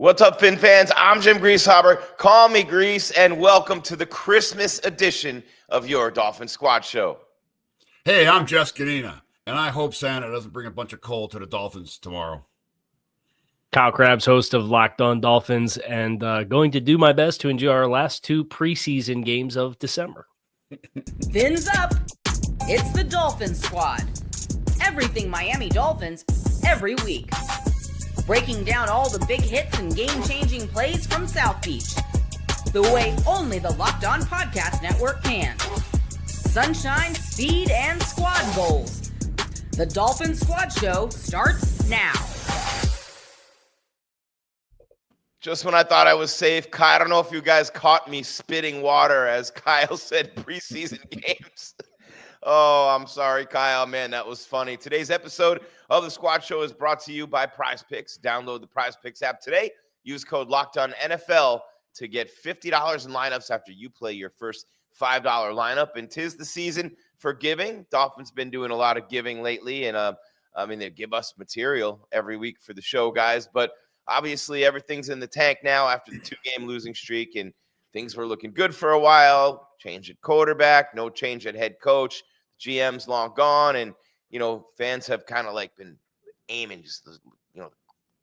What's up, Fin fans? I'm Jim Grieshaber. Call me Grease, and welcome to the Christmas edition of your Dolphins Squad Show. Hey, I'm Zgonina, and I hope Santa doesn't bring a bunch of coal to the Dolphins tomorrow. Kyle Krabs, host of Locked On Dolphins, and going to do my best to enjoy our last two preseason games of December. Fins up! It's the Dolphins Squad. Everything Miami Dolphins, every week. Breaking down all the big hits and game-changing plays from South Beach. The way only the Locked On Podcast Network can. Sunshine, speed, and squad goals. The Dolphins Squad Show starts now. Just when I thought I was safe, Kyle, I don't know if you guys caught me spitting water as Kyle said preseason games. Oh, I'm sorry, Kyle. Man, that was funny. Today's episode of the Squad Show is brought to you by PrizePicks. Download the PrizePicks app today. Use code LOCKEDONNFL to get $50 in lineups after you play your first $5 lineup. And 'tis the season for giving. Dolphins been doing a lot of giving lately, and they give us material every week for the show, guys. But obviously, everything's in the tank now after the 2-game losing streak, and things were looking good for a while. Change at quarterback, no change at head coach. GM's long gone, and fans have kind of like been aiming, just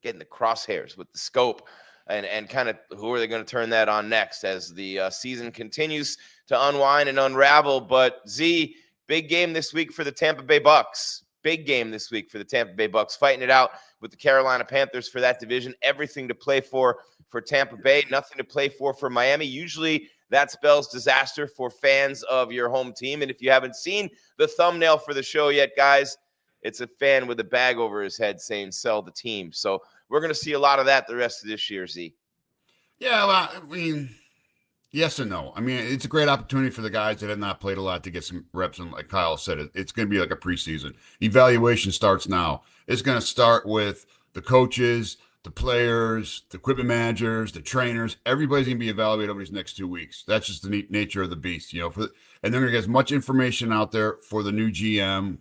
getting the crosshairs with the scope, and kind of who are they going to turn that on next as the season continues to unwind and unravel. But Z, big game this week for the Tampa Bay Bucks. Big game this week for the Tampa Bay Bucks, fighting it out with the Carolina Panthers for that division. Everything to play for Tampa Bay, nothing to play for Miami. Usually that spells disaster for fans of your home team. And if you haven't seen the thumbnail for the show yet, guys, it's a fan with a bag over his head saying sell the team. So we're going to see a lot of that the rest of this year, Z. Yeah, well, I mean, yes and no. I mean, it's a great opportunity for the guys that have not played a lot to get some reps. And like Kyle said, it's going to be like a preseason. Evaluation starts now. It's going to start with the coaches, the players, the equipment managers, the trainers. Everybody's going to be evaluated over these next 2 weeks. That's just the nature of the beast, and they're going to get as much information out there for the new GM,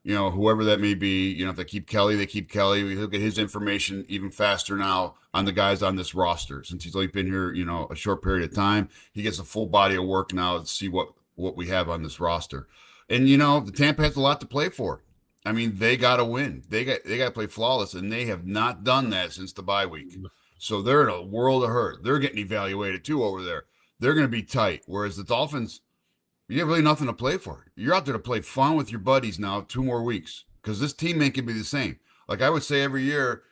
whoever that may be. If they keep Kelly, they keep Kelly. He'll get his information even faster now on the guys on this roster. Since he's only been here, a short period of time, he gets a full body of work now to see what we have on this roster. And, the Tampa has a lot to play for. I mean, they got to win. They got to play flawless, and they have not done that since the bye week. So they're in a world of hurt. They're getting evaluated too over there. They're going to be tight. Whereas the Dolphins, you have really nothing to play for. You're out there to play fun with your buddies now 2 more weeks, because this team ain't going to be the same. Like I would say every year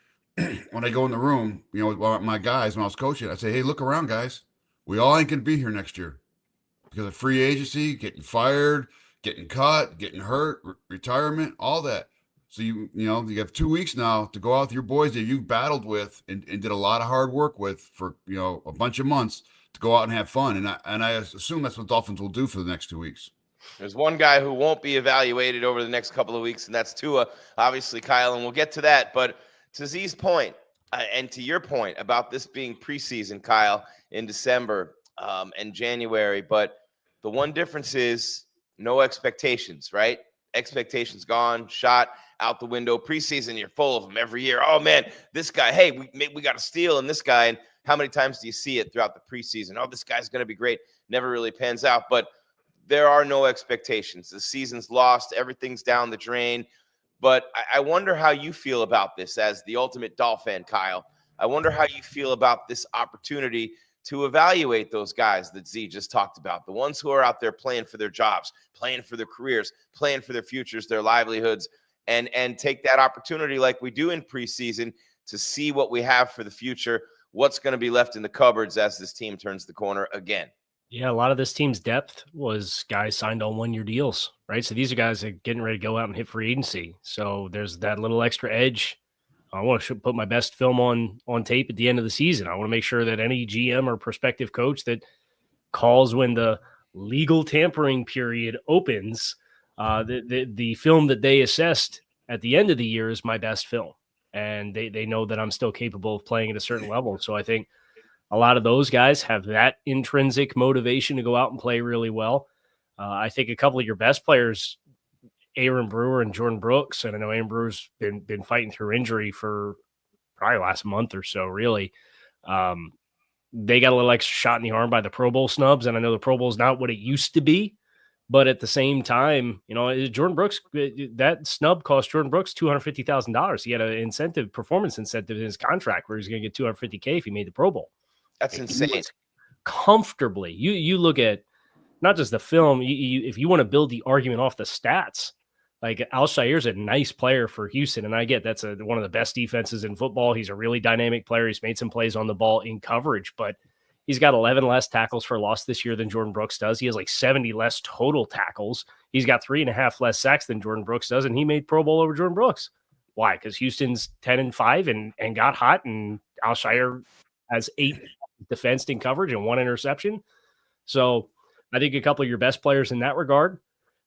when I go in the room, with my guys when I was coaching, I say, hey, look around, guys. We all ain't going to be here next year because of free agency, getting fired, getting cut, getting hurt, retirement, all that. So you have 2 weeks now to go out with your boys that you've battled with and did a lot of hard work with for a bunch of months to go out and have fun. And I assume that's what Dolphins will do for the next 2 weeks. There's one guy who won't be evaluated over the next couple of weeks, and that's Tua, obviously, Kyle, and we'll get to that. But to Z's point, and to your point about this being preseason, Kyle, in December and January, but the one difference is no expectations, right? Expectations gone, shot out the window. Preseason, you're full of them every year. Oh, man, this guy, hey, we got a steal in this guy. And how many times do you see it throughout the preseason? Oh, this guy's going to be great. Never really pans out. But there are no expectations. The season's lost. Everything's down the drain. But I wonder how you feel about this as the ultimate Dolphin, Kyle. I wonder how you feel about this opportunity to evaluate those guys that Z just talked about, the ones who are out there playing for their jobs, playing for their careers, playing for their futures, their livelihoods, and take that opportunity like we do in preseason to see what we have for the future, what's going to be left in the cupboards as this team turns the corner again. Yeah, a lot of this team's depth was guys signed on 1-year deals, right? So these are guys that are getting ready to go out and hit free agency. So there's that little extra edge. I want to put my best film on tape at the end of the season. I want to make sure that any GM or prospective coach that calls when the legal tampering period opens, the film that they assessed at the end of the year is my best film. And they know that I'm still capable of playing at a certain level. So I think a lot of those guys have that intrinsic motivation to go out and play really well. I think a couple of your best players, Aaron Brewer and Jordan Brooks, and I know Aaron Brewer's been fighting through injury for probably last month or so, really. They got a little extra shot in the arm by the Pro Bowl snubs, and I know the Pro Bowl is not what it used to be, but at the same time, Jordan Brooks, that snub cost Jordan Brooks $250,000. He had an performance incentive in his contract where he's going to get $250K if he made the Pro Bowl. That's insane. Comfortably, you look at not just the film. If you want to build the argument off the stats, like Alshair's a nice player for Houston, and I get that's one of the best defenses in football. He's a really dynamic player. He's made some plays on the ball in coverage, but he's got 11 less tackles for loss this year than Jordan Brooks does. He has like 70 less total tackles. He's got 3.5 less sacks than Jordan Brooks does, and he made Pro Bowl over Jordan Brooks. Why? Because Houston's 10-5 and got hot, and Alshair has 8 defensed in coverage and 1 interception. So I think a couple of your best players in that regard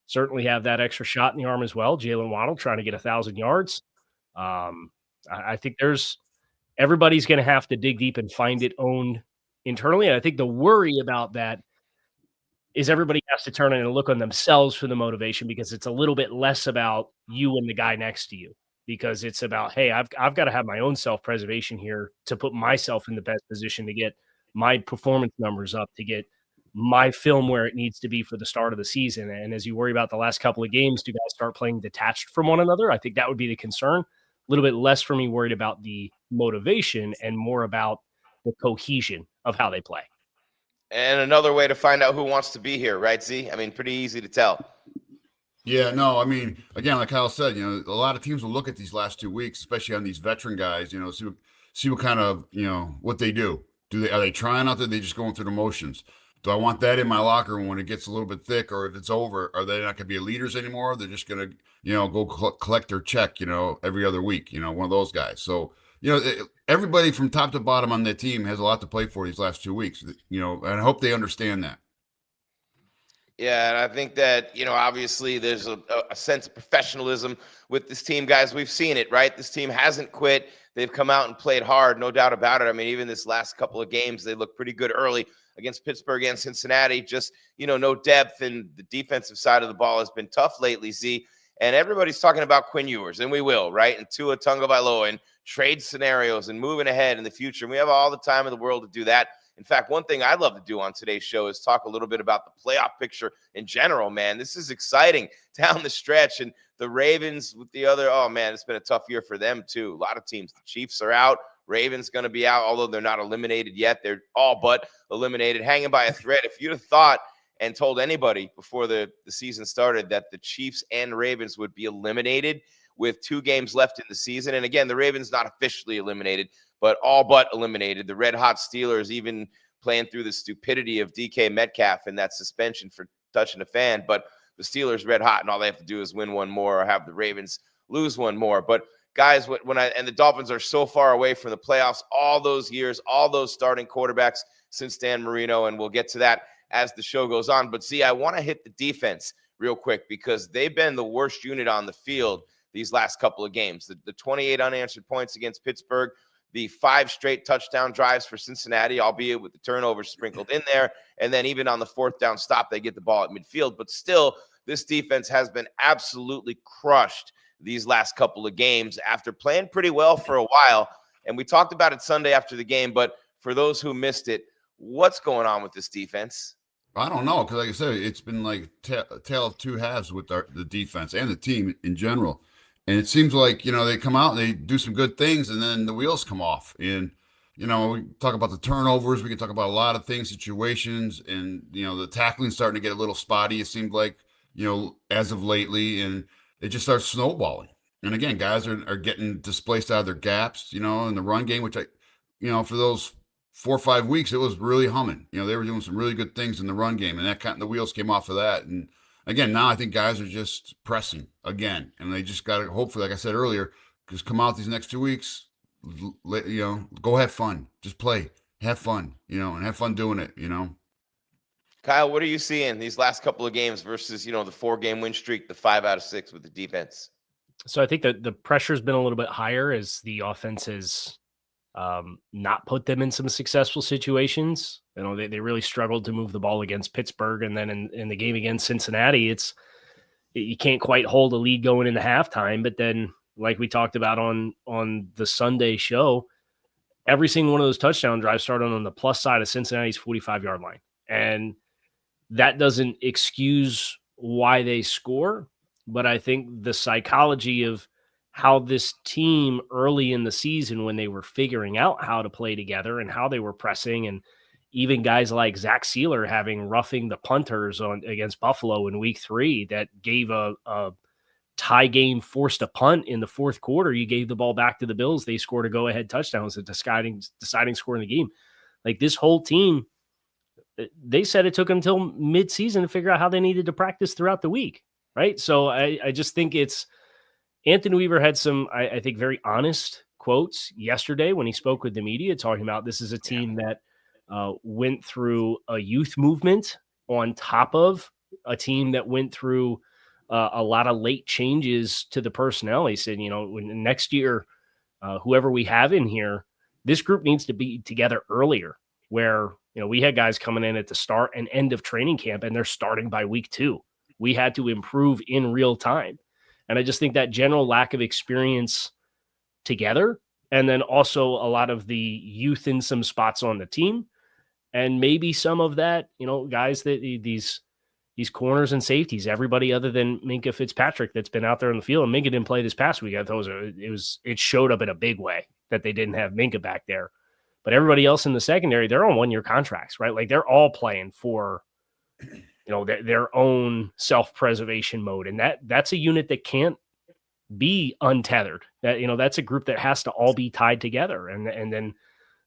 certainly have that extra shot in the arm as well. Jalen Waddle trying to get 1,000 yards. I think everybody's going to have to dig deep and find it owned internally. And I think the worry about that is everybody has to turn in and look on themselves for the motivation, because it's a little bit less about you and the guy next to you, because it's about, hey, I've got to have my own self-preservation here to put myself in the best position to get my performance numbers up, to get my film where it needs to be for the start of the season. And as you worry about the last couple of games, do guys start playing detached from one another? I think that would be the concern. A little bit less for me worried about the motivation and more about the cohesion of how they play. And another way to find out who wants to be here, right, Z? I mean, pretty easy to tell. Yeah, no, I mean, again, like Kyle said, a lot of teams will look at these last 2 weeks, especially on these veteran guys, see what kind of, what they do. Are they trying out there? Are they just going through the motions? Do I want that in my locker room when it gets a little bit thick, or if it's over? Are they not going to be leaders anymore? They're just going to, go collect their check, every other week, one of those guys. So, everybody from top to bottom on that team has a lot to play for these last 2 weeks, and I hope they understand that. Yeah, and I think that, obviously there's a sense of professionalism with this team, guys. We've seen it, right? This team hasn't quit. They've come out and played hard, no doubt about it. I mean, even this last couple of games, they look pretty good early against Pittsburgh and Cincinnati. Just, no depth, and the defensive side of the ball has been tough lately, Z. And everybody's talking about Quinn Ewers, and we will, right? And Tua Tagovailoa, and trade scenarios and moving ahead in the future. And we have all the time in the world to do that. In fact, one thing I'd love to do on today's show is talk a little bit about the playoff picture in general, man. This is exciting down the stretch. And the Ravens with the other, oh, man, it's been a tough year for them, too. A lot of teams. The Chiefs are out. Ravens going to be out, although they're not eliminated yet. They're all but eliminated, hanging by a thread. If you'd have thought and told anybody before the season started that the Chiefs and Ravens would be eliminated with 2 games left in the season, and again, the Ravens not officially eliminated, but all but eliminated. The red-hot Steelers even playing through the stupidity of DK Metcalf and that suspension for touching a fan, but the Steelers red-hot, and all they have to do is win one more or have the Ravens lose one more. But guys, and the Dolphins are so far away from the playoffs all those years, all those starting quarterbacks since Dan Marino, and we'll get to that as the show goes on. But see, I want to hit the defense real quick, because they've been the worst unit on the field these last couple of games. The 28 unanswered points against Pittsburgh, the 5 straight touchdown drives for Cincinnati, albeit with the turnovers sprinkled in there. And then even on the 4th down stop, they get the ball at midfield. But still, this defense has been absolutely crushed these last couple of games after playing pretty well for a while. And we talked about it Sunday after the game, but for those who missed it, what's going on with this defense? I don't know, because like I said, it's been like a tale of 2 halves with the defense and the team in general. And it seems like, they come out and they do some good things, and then the wheels come off. And, we talk about the turnovers. We can talk about a lot of things, situations, and, the tackling starting to get a little spotty, it seemed like, as of lately. And it just starts snowballing. And again, guys are getting displaced out of their gaps, in the run game, which for those 4 or 5 weeks, it was really humming. They were doing some really good things in the run game, and the wheels came off of that. And again, now I think guys are just pressing again, and they just got to, hopefully, like I said earlier, just come out these next 2 weeks, go have fun, just play, have fun, and have fun doing it, Kyle, what are you seeing these last couple of games versus, the 4-game win streak, the 5 out of 6 with the defense? So I think that the pressure's been a little bit higher as the offense has not put them in some successful situations. They really struggled to move the ball against Pittsburgh. And then in the game against Cincinnati, you can't quite hold a lead going into halftime. But then, like we talked about on the Sunday show, every single one of those touchdown drives started on the plus side of Cincinnati's 45-yard line. And that doesn't excuse why they score, but I think the psychology of how this team early in the season, when they were figuring out how to play together and how they were pressing, and even guys like Zach Sealer having roughing the punters against Buffalo in week 3 that gave a tie game, forced a punt in the fourth quarter. You gave the ball back to the Bills. They scored a go-ahead touchdown. It was a deciding score in the game. Like, this whole team, they said it took them until mid-season to figure out how they needed to practice throughout the week, right? So I just think it's Anthony Weaver had some, I think, very honest quotes yesterday when he spoke with the media, talking about this is a team that went through a youth movement on top of a team that went through a lot of late changes to the personnel. He said, when next year, whoever we have in here, this group needs to be together earlier, where, we had guys coming in at the start and end of training camp, and they're starting by week 2. We had to improve in real time. And I just think that general lack of experience together, and then also a lot of the youth in some spots on the team, and maybe some of that, guys that these corners and safeties, everybody other than Minkah Fitzpatrick that's been out there on the field. And Minkah didn't play this past week. I thought it showed up in a big way that they didn't have Minkah back there. But everybody else in the secondary, they're on 1-year contracts, right? Like, they're all playing for, their own self-preservation mode. And that's a unit that can't be untethered. That's a group that has to all be tied together. And then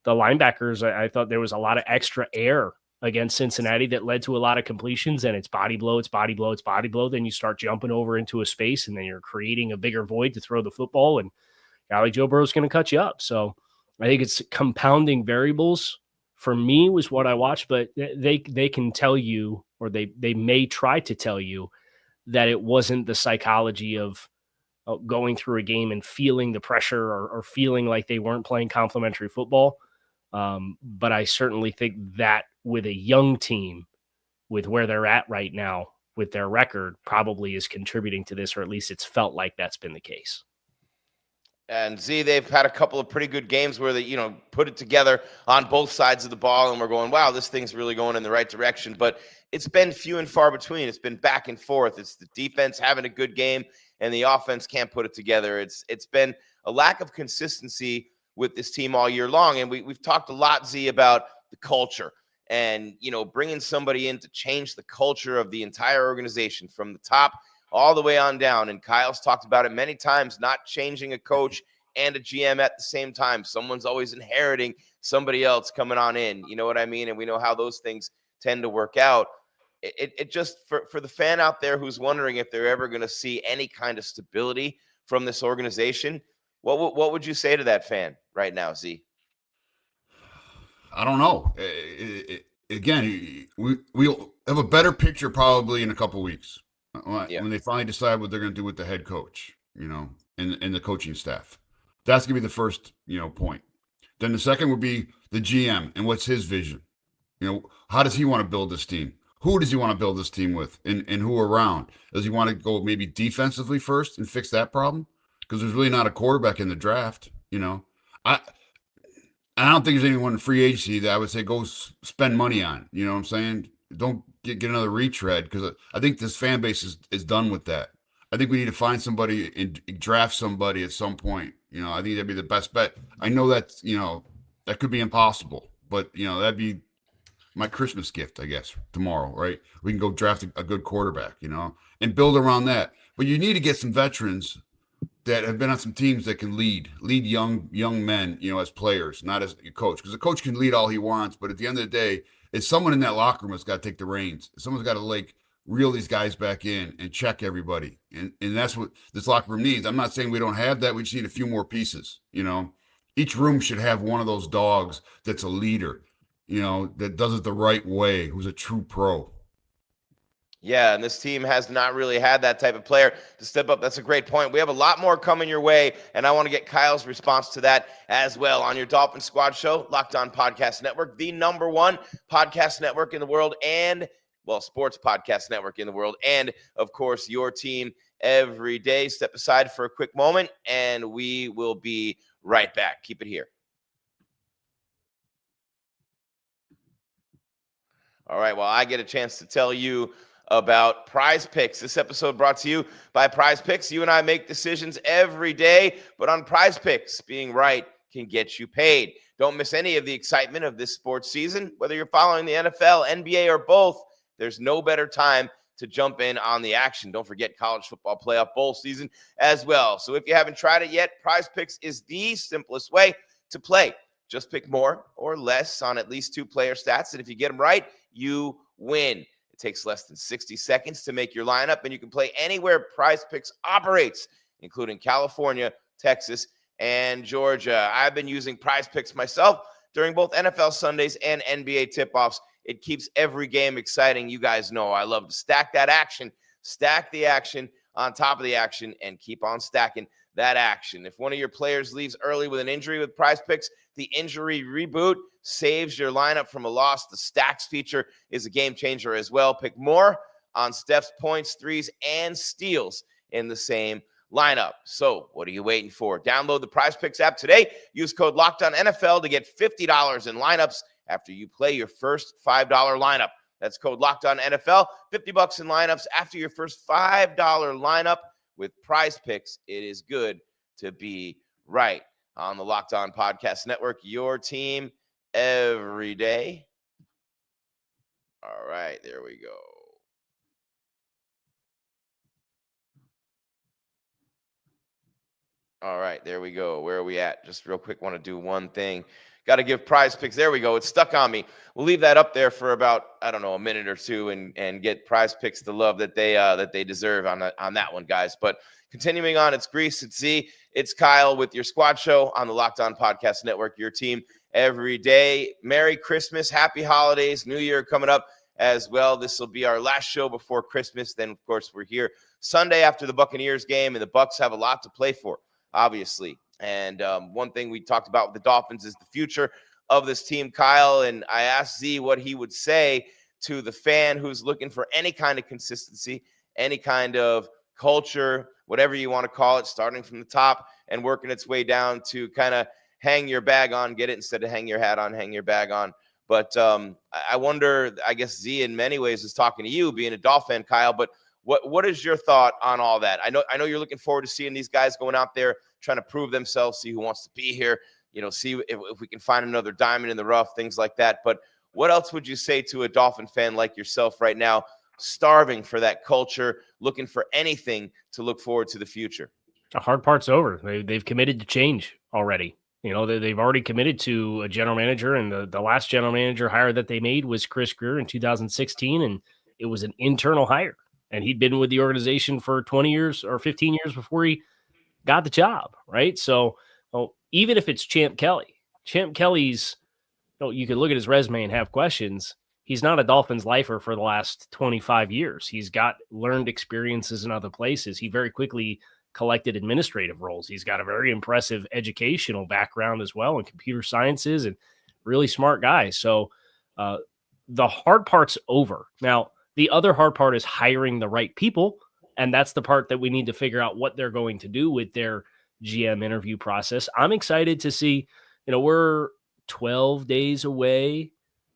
the linebackers, I thought there was a lot of extra air against Cincinnati that led to a lot of completions, and it's body blow. Then you start jumping over into a space, and then you're creating a bigger void to throw the football, and Joe Burrow's going to cut you up. So I think it's compounding variables for me was what I watched, but they can tell you, or they may try to tell you, that it wasn't the psychology of going through a game and feeling the pressure or feeling like they weren't playing complimentary football. But I certainly think that with a young team, with where they're at right now, with their record, probably is contributing to this, or at least it's felt like that's been the case. And they've had a couple of pretty good games where they, put it together on both sides of the ball, and we're going, wow, this thing's really going in the right direction. But it's been few and far between. It's been back and forth. It's the defense having a good game, and the offense can't put it together. It's been a lack of consistency with this team all year long. And we've talked a lot, about the culture and, bringing somebody in to change the culture of the entire organization from the top all the way on down. And Kyle's talked about it many times, not changing a coach and a GM at the same time. Someone's always inheriting somebody else coming on in. You know what I mean? And we know how those things tend to work out. It just, for the fan out there who's wondering if they're ever going to see any kind of stability from this organization, what would you say to that fan right now, Z? I don't know. Again, we'll have a better picture probably in a couple weeks when they finally decide what they're going to do with the head coach, and the coaching staff. That's going to be the first, point. Then the second would be the GM and what's his vision. How does he want to build this team? Who does he want to build this team with, and who around? Does he want to go maybe defensively first and fix that problem? Because there's really not a quarterback in the draft. I don't think there's anyone in free agency that I would say go spend money on. You know what I'm saying? Don't get another retread, because I think this fan base is done with that. I think we need to find somebody and draft somebody at some point. I think that'd be the best bet. I know that's, that could be impossible, but, that'd be my Christmas gift, I guess, tomorrow, right? We can go draft a good quarterback, and build around that. But you need to get some veterans that have been on some teams that can lead young men, as players, not as a coach. Because a coach can lead all he wants, but at the end of the day, it's someone in that locker room that's got to take the reins. Someone's got to reel these guys back in and check everybody. And that's what this locker room needs. I'm not saying we don't have that. We just need a few more pieces, Each room should have one of those dogs that's a leader, that does it the right way, who's a true pro. Yeah, and this team has not really had that type of player to step up. That's a great point. We have a lot more coming your way, and I want to get Kyle's response to that as well on your Dolphin Squad show, Locked On Podcast Network, the #1 podcast network in the world, and, sports podcast network in the world, and, of course, your team every day. Step aside for a quick moment, and we will be right back. Keep it here. All right, well, I get a chance to tell you about PrizePicks. This episode brought to you by PrizePicks. You and I make decisions every day, but on PrizePicks, being right can get you paid. Don't miss any of the excitement of this sports season. Whether you're following the NFL, NBA, or both, there's no better time to jump in on the action. Don't forget college football playoff bowl season as well. So if you haven't tried it yet, PrizePicks is the simplest way to play. Just pick more or less on at least 2 player stats, and if you get them right, you win. It takes less than 60 seconds to make your lineup, and you can play anywhere PrizePicks operates, including California, Texas, and Georgia. I've been using PrizePicks myself during both NFL Sundays and NBA tip-offs. It keeps every game exciting. You guys know I love to stack that action, stack the action on top of the action, and keep on stacking that action. If one of your players leaves early with an injury with PrizePicks, the injury reboot saves your lineup from a loss. The stacks feature is a game changer as well. Pick more on Steph's points, threes, and steals in the same lineup. So what are you waiting for? Download the PrizePicks app today. Use code LOCKEDONNFL to get $50 in lineups after you play your first $5 lineup. That's code LOCKEDONNFL, $50 in lineups after your first $5 lineup. With PrizePicks, it is good to be right. On the Locked On Podcast Network, your team every day. All right, there we go. All right, there we go. Where are we at? Just real quick, want to do one thing. Got to give PrizePicks. There we go. It's stuck on me. We'll leave that up there for about, I don't know, a minute or two and get PrizePicks the love that they deserve on that one, guys. But continuing on, it's Grease, it's Z, it's Kyle with your squad show on the Locked On Podcast Network, your team every day. Merry Christmas, happy holidays, New Year coming up as well. This will be our last show before Christmas. Then, of course, we're here Sunday after the Buccaneers game, and the Bucs have a lot to play for, obviously. And one thing we talked about with the Dolphins is the future of this team, Kyle. And I asked Z what he would say to the fan who's looking for any kind of consistency, any kind of culture, whatever you want to call it, starting from the top and working its way down to kind of hang your bag on, get it instead of hang your hat on, hang your bag on. But I wonder, I guess Z in many ways is talking to you, being a Dolphin fan, Kyle, but what is your thought on all that? I know you're looking forward to seeing these guys going out there, trying to prove themselves, see who wants to be here, see if we can find another diamond in the rough, things like that. But what else would you say to a Dolphin fan like yourself right now, starving for that culture, looking for anything to look forward to the future? The hard part's over. They've committed to change already. They've already committed to a general manager, and the last general manager hire that they made was Chris Grier in 2016, and it was an internal hire. And he'd been with the organization for 20 years or 15 years before he got the job, right? So even if it's Champ Kelly's, you could look at his resume and have questions. He's not a Dolphins lifer for the last 25 years. He's got learned experiences in other places. He very quickly collected administrative roles. He's got a very impressive educational background as well in computer sciences and really smart guy. So the hard part's over. Now, the other hard part is hiring the right people. And that's the part that we need to figure out what they're going to do with their GM interview process. I'm excited to see, we're 12 days away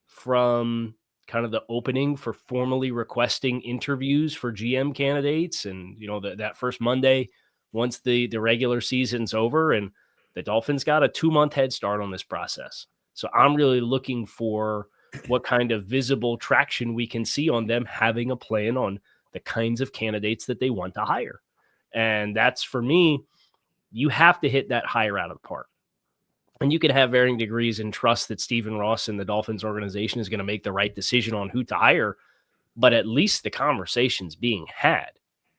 from kind of the opening for formally requesting interviews for GM candidates. And, that first Monday, once the regular season's over, and the Dolphins got a 2-month head start on this process. So I'm really looking for what kind of visible traction we can see on them having a plan on the kinds of candidates that they want to hire. And that's, for me, you have to hit that hire out of the park. And you can have varying degrees and trust that Stephen Ross and the Dolphins organization is going to make the right decision on who to hire, but at least the conversation's being had.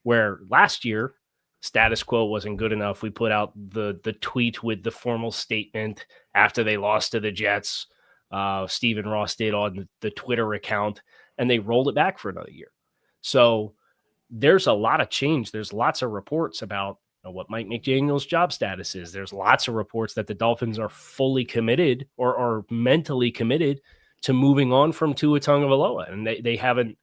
Where last year, status quo wasn't good enough. We put out the tweet with the formal statement after they lost to the Jets. Stephen Ross did on the Twitter account, and they rolled it back for another year. So there's a lot of change. There's lots of reports about what Mike McDaniel's job status is. There's lots of reports that the Dolphins are fully committed or mentally committed to moving on from Tua Tagovailoa, and they haven't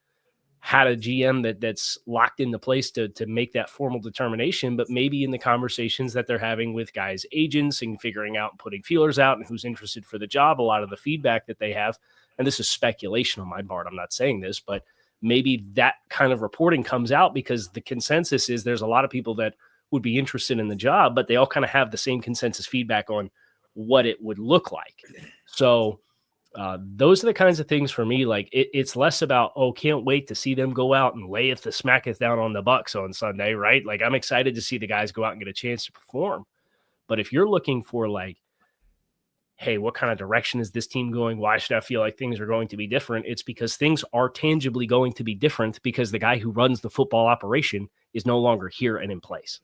had a GM that's locked into place to make that formal determination, but maybe in the conversations that they're having with guys' agents and figuring out and putting feelers out and who's interested for the job, a lot of the feedback that they have, and this is speculation on my part, I'm not saying this, but maybe that kind of reporting comes out because the consensus is there's a lot of people that would be interested in the job, but they all kind of have the same consensus feedback on what it would look like. So those are the kinds of things for me. Like it's less about, oh, can't wait to see them go out and layeth the smacketh down on the Bucs on Sunday, right? Like I'm excited to see the guys go out and get a chance to perform. But if you're looking for like, hey, what kind of direction is this team going? Why should I feel like things are going to be different? It's because things are tangibly going to be different because the guy who runs the football operation is no longer here and in place.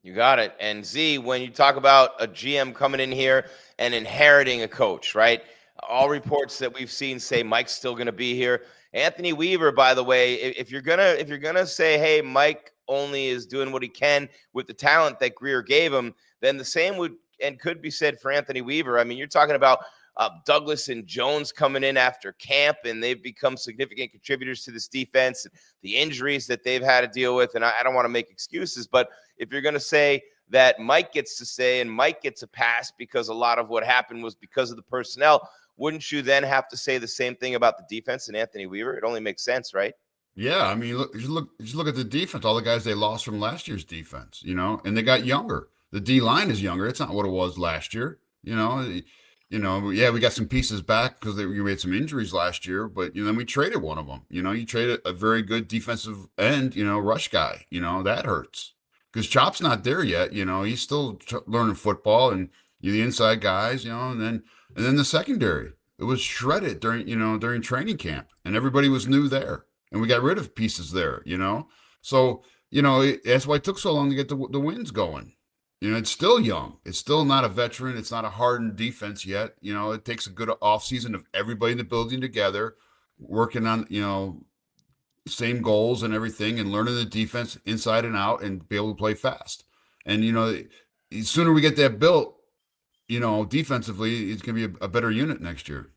You got it. And Z, when you talk about a GM coming in here and inheriting a coach, right? All reports that we've seen say Mike's still going to be here. Anthony Weaver, by the way, if you're gonna say, hey, Mike only is doing what he can with the talent that Grier gave him, then the same would and could be said for Anthony Weaver. I mean, you're talking about Douglas and Jones coming in after camp, and they've become significant contributors to this defense, and the injuries that they've had to deal with. And I don't want to make excuses, but if you're going to say that Mike gets to say and Mike gets a pass because a lot of what happened was because of the personnel, wouldn't you then have to say the same thing about the defense and Anthony Weaver? It only makes sense, right? Yeah, I mean, just look at the defense. All the guys they lost from last year's defense, and they got younger. The D line is younger. It's not what it was last year. Yeah, we got some pieces back because we had some injuries last year, but then we traded one of them. You traded a very good defensive end, rush guy. That hurts because Chop's not there yet. He's still learning football, and the inside guys, and then the secondary. It was shredded during training camp, and everybody was new there, and we got rid of pieces there. So that's why it took so long to get the wins going. It's still young. It's still not a veteran. It's not a hardened defense yet. It takes a good offseason of everybody in the building together, working on, same goals and everything, and learning the defense inside and out and be able to play fast. And, the sooner we get that built, defensively, it's going to be a better unit next year.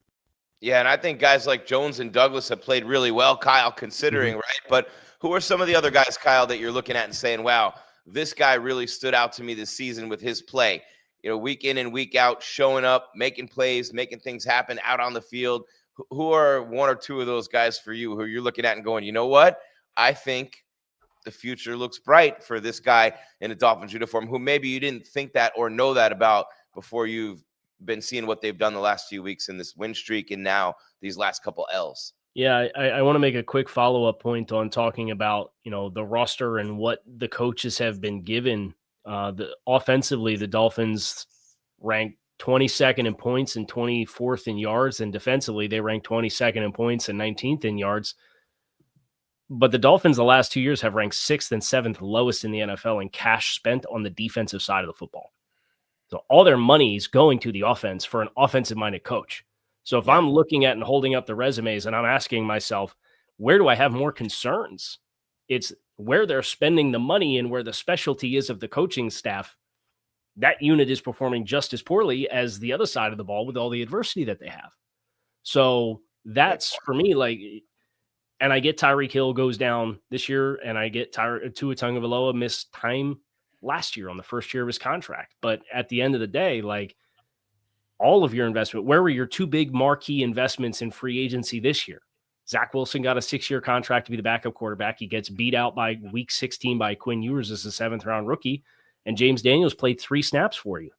Yeah, and I think guys like Jones and Douglas have played really well, Kyle, considering, right? But who are some of the other guys, Kyle, that you're looking at and saying, wow, this guy really stood out to me this season with his play, week in and week out, showing up, making plays, making things happen out on the field. Who are one or two of those guys for you who you're looking at and going, you know what? I think the future looks bright for this guy in a Dolphins uniform who maybe you didn't think that or know that about before you've been seeing what they've done the last few weeks in this win streak and now these last couple L's. Yeah, I want to make a quick follow-up point on talking about, the roster and what the coaches have been given. Offensively, the Dolphins ranked 22nd in points and 24th in yards, and defensively, they ranked 22nd in points and 19th in yards. But the Dolphins the last 2 years have ranked 6th and 7th lowest in the NFL in cash spent on the defensive side of the football. So all their money is going to the offense for an offensive-minded coach. So if I'm looking at and holding up the resumes and I'm asking myself, where do I have more concerns? It's where they're spending the money and where the specialty is of the coaching staff. That unit is performing just as poorly as the other side of the ball with all the adversity that they have. So that's for me, and I get Tyreek Hill goes down this year, and I get Tua Tagovailoa missed time last year on the first year of his contract. But at the end of the day, all of your investment, where were your two big marquee investments in free agency this year? Zach Wilson got a 6-year contract to be the backup quarterback. He gets beat out by week 16 by Quinn Ewers as a 7th-round rookie. And James Daniels played 3 snaps for you.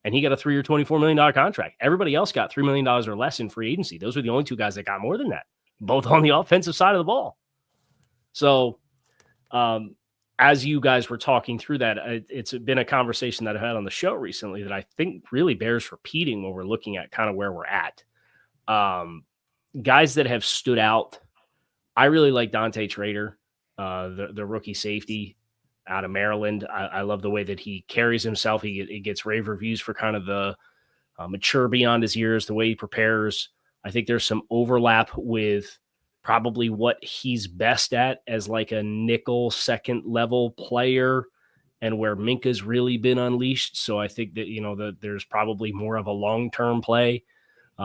And he got a 3-year, $24 million contract. Everybody else got $3 million or less in free agency. Those were the only two guys that got more than that, both on the offensive side of the ball. So as you guys were talking through that, it's been a conversation that I've had on the show recently that I think really bears repeating when we're looking at kind of where we're at. Guys that have stood out, I really like Dante Trader, the rookie safety out of Maryland. I love the way that he carries himself. He gets rave reviews for kind of the mature beyond his years, the way he prepares. I think there's some overlap with probably what he's best at as a nickel second level player and where Minka's really been unleashed. So I think that, that there's probably more of a long-term play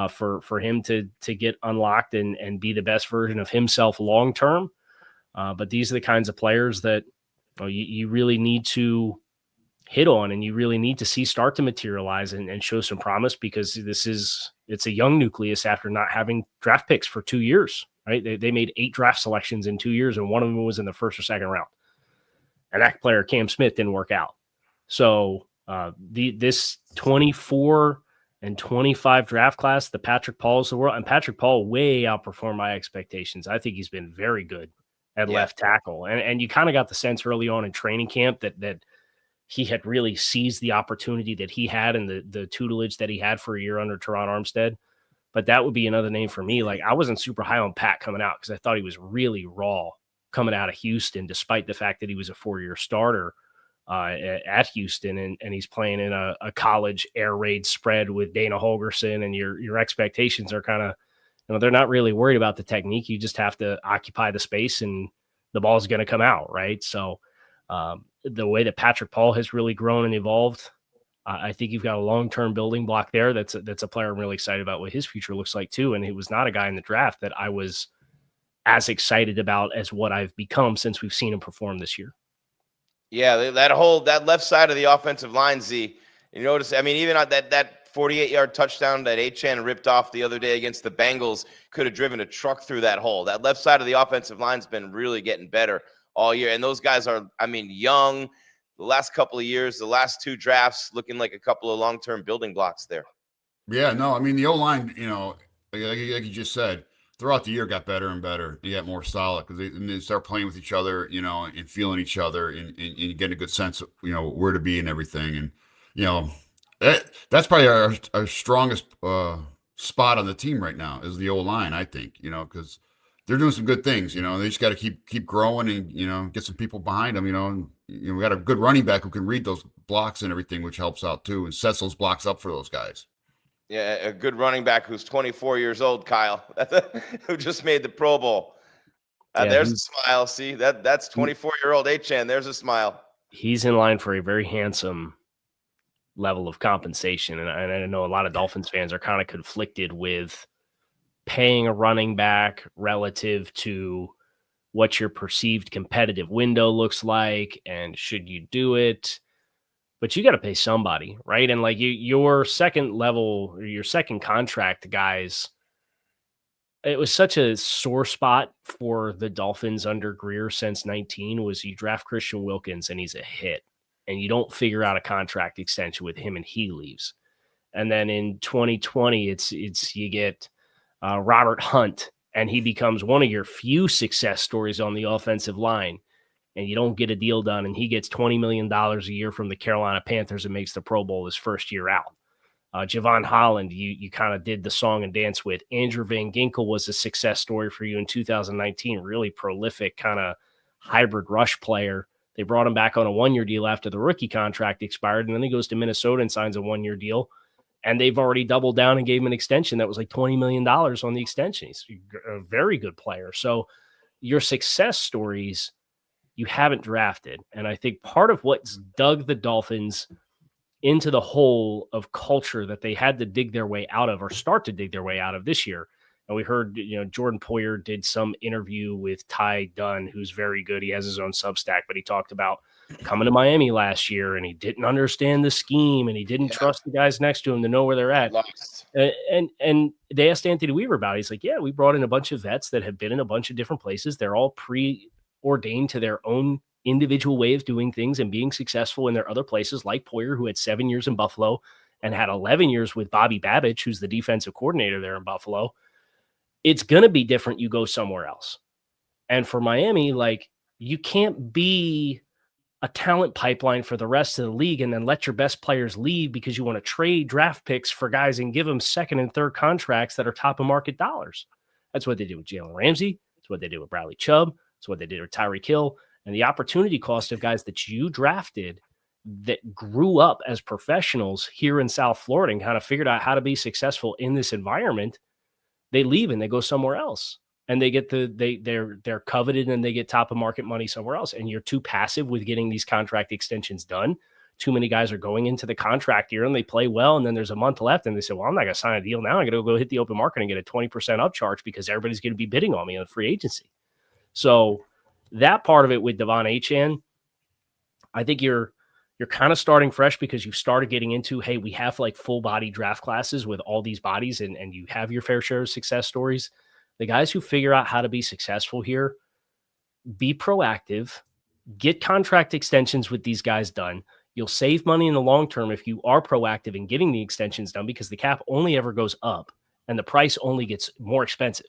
for him to get unlocked and be the best version of himself long-term. But these are the kinds of players that you really need to hit on, and you really need to see start to materialize and show some promise, because it's a young nucleus after not having draft picks for 2 years, right? They made 8 draft selections in 2 years, and one of them was in the first or second round. And that player, Cam Smith, didn't work out. So this 24 and 25 draft class, the Patrick Pauls of the world, and Patrick Paul way outperformed my expectations. I think he's been very good at left tackle. And you kind of got the sense early on in training camp that he had really seized the opportunity that he had and the tutelage that he had for a year under Teron Armstead. But that would be another name for me. Like, I wasn't super high on Pat coming out because I thought he was really raw coming out of Houston, despite the fact that he was a 4-year starter at Houston, and he's playing in a college air raid spread with Dana Holgerson, and your expectations are kind of, they're not really worried about the technique. You just have to occupy the space and the ball's going to come out, right? So the way that Patrick Paul has really grown and evolved, I think you've got a long-term building block there. That's a player I'm really excited about what his future looks like too. And he was not a guy in the draft that I was as excited about as what I've become since we've seen him perform this year. Yeah, that left side of the offensive line, Z, you notice, I mean, even on that 48-yard touchdown that Achane ripped off the other day against the Bengals could have driven a truck through that hole. That left side of the offensive line's been really getting better all year. And those guys are, I mean, young. The last couple of years, the last 2 drafts, looking like a couple of long-term building blocks there. Yeah, no, I mean, the O-line, like you just said, throughout the year got better and better. You got more solid because they start playing with each other, and feeling each other and getting a good sense of, where to be and everything. And, that's probably our strongest spot on the team right now is the O-line, I think, because they're doing some good things, they just got to keep growing and, get some people behind them, and, we got a good running back who can read those blocks and everything, which helps out too, and sets those blocks up for those guys. Yeah, a good running back who's 24 years old, Kyle, who just made the Pro Bowl. There's a smile. See, that's 24-year-old Achane. There's a smile. He's in line for a very handsome level of compensation. And I know a lot of Dolphins fans are kind of conflicted with paying a running back relative to what your perceived competitive window looks like, and should you do it? But you got to pay somebody, right? And like your second level or your second contract guys, it was such a sore spot for the Dolphins under Grier since 19 was you draft Christian Wilkins and he's a hit, and you don't figure out a contract extension with him and he leaves. And then in 2020, it's you get Robert Hunt, and he becomes one of your few success stories on the offensive line, and you don't get a deal done, and he gets $20 million a year from the Carolina Panthers and makes the Pro Bowl his first year out. Javon Holland, you kind of did the song and dance with. Andrew Van Ginkel was a success story for you in 2019, really prolific kind of hybrid rush player. They brought him back on a 1-year deal after the rookie contract expired, and then he goes to Minnesota and signs a 1-year deal. And they've already doubled down and gave him an extension that was like $20 million on the extension. He's a very good player. So your success stories, you haven't drafted. And I think part of what's dug the Dolphins into the hole of culture that they had to dig their way out of, or start to dig their way out of this year. And we heard, Jordan Poyer did some interview with Ty Dunn, who's very good. He has his own Substack, but he talked about coming to Miami last year, and he didn't understand the scheme, and he didn't trust the guys next to him to know where they're at. And they asked Anthony Weaver about it. He's like, yeah, we brought in a bunch of vets that have been in a bunch of different places. They're all preordained to their own individual way of doing things and being successful in their other places, like Poyer, who had 7 years in Buffalo and had 11 years with Bobby Babich, who's the defensive coordinator there in Buffalo. It's going to be different. You go somewhere else. And for Miami, like, you can't be a talent pipeline for the rest of the league and then let your best players leave because you want to trade draft picks for guys and give them second and third contracts that are top of market dollars. That's what they did with Jalen Ramsey. That's what they did with Bradley Chubb. That's what they did with Tyreek Hill. And the opportunity cost of guys that you drafted that grew up as professionals here in South Florida and kind of figured out how to be successful in this environment, they leave and they go somewhere else. And they get they're coveted and they get top of market money somewhere else. And you're too passive with getting these contract extensions done. Too many guys are going into the contract year and they play well, and then there's a month left and they say, well, I'm not going to sign a deal now. I'm going to go hit the open market and get a 20% upcharge because everybody's going to be bidding on me on free agency. So that part of it with Devon Achane, I think you're kind of starting fresh because you've started getting into, hey, we have like full body draft classes with all these bodies and you have your fair share of success stories. The guys who figure out how to be successful here, be proactive, get contract extensions with these guys done. You'll save money in the long term if you are proactive in getting the extensions done because the cap only ever goes up and the price only gets more expensive.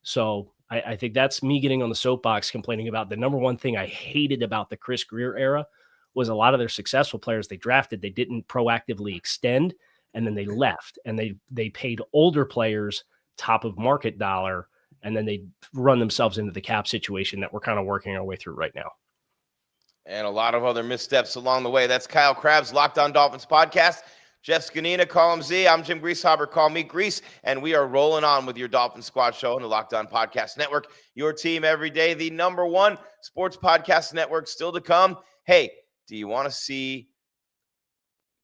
So I think that's me getting on the soapbox complaining about the number one thing I hated about the Chris Grier era was a lot of their successful players they drafted, they didn't proactively extend, and then they left, and they paid older players top of market dollar, and then they run themselves into the cap situation that we're kind of working our way through right now. And a lot of other missteps along the way. That's Kyle Crabb's Locked On Dolphins podcast. Jeff Zgonina, call him Z. I'm Jim Grieshaber, call me Grease. And we are rolling on with your Dolphin Squad show on the Locked On Podcast Network. Your team every day, the number one sports podcast network still to come. Hey, do you want to see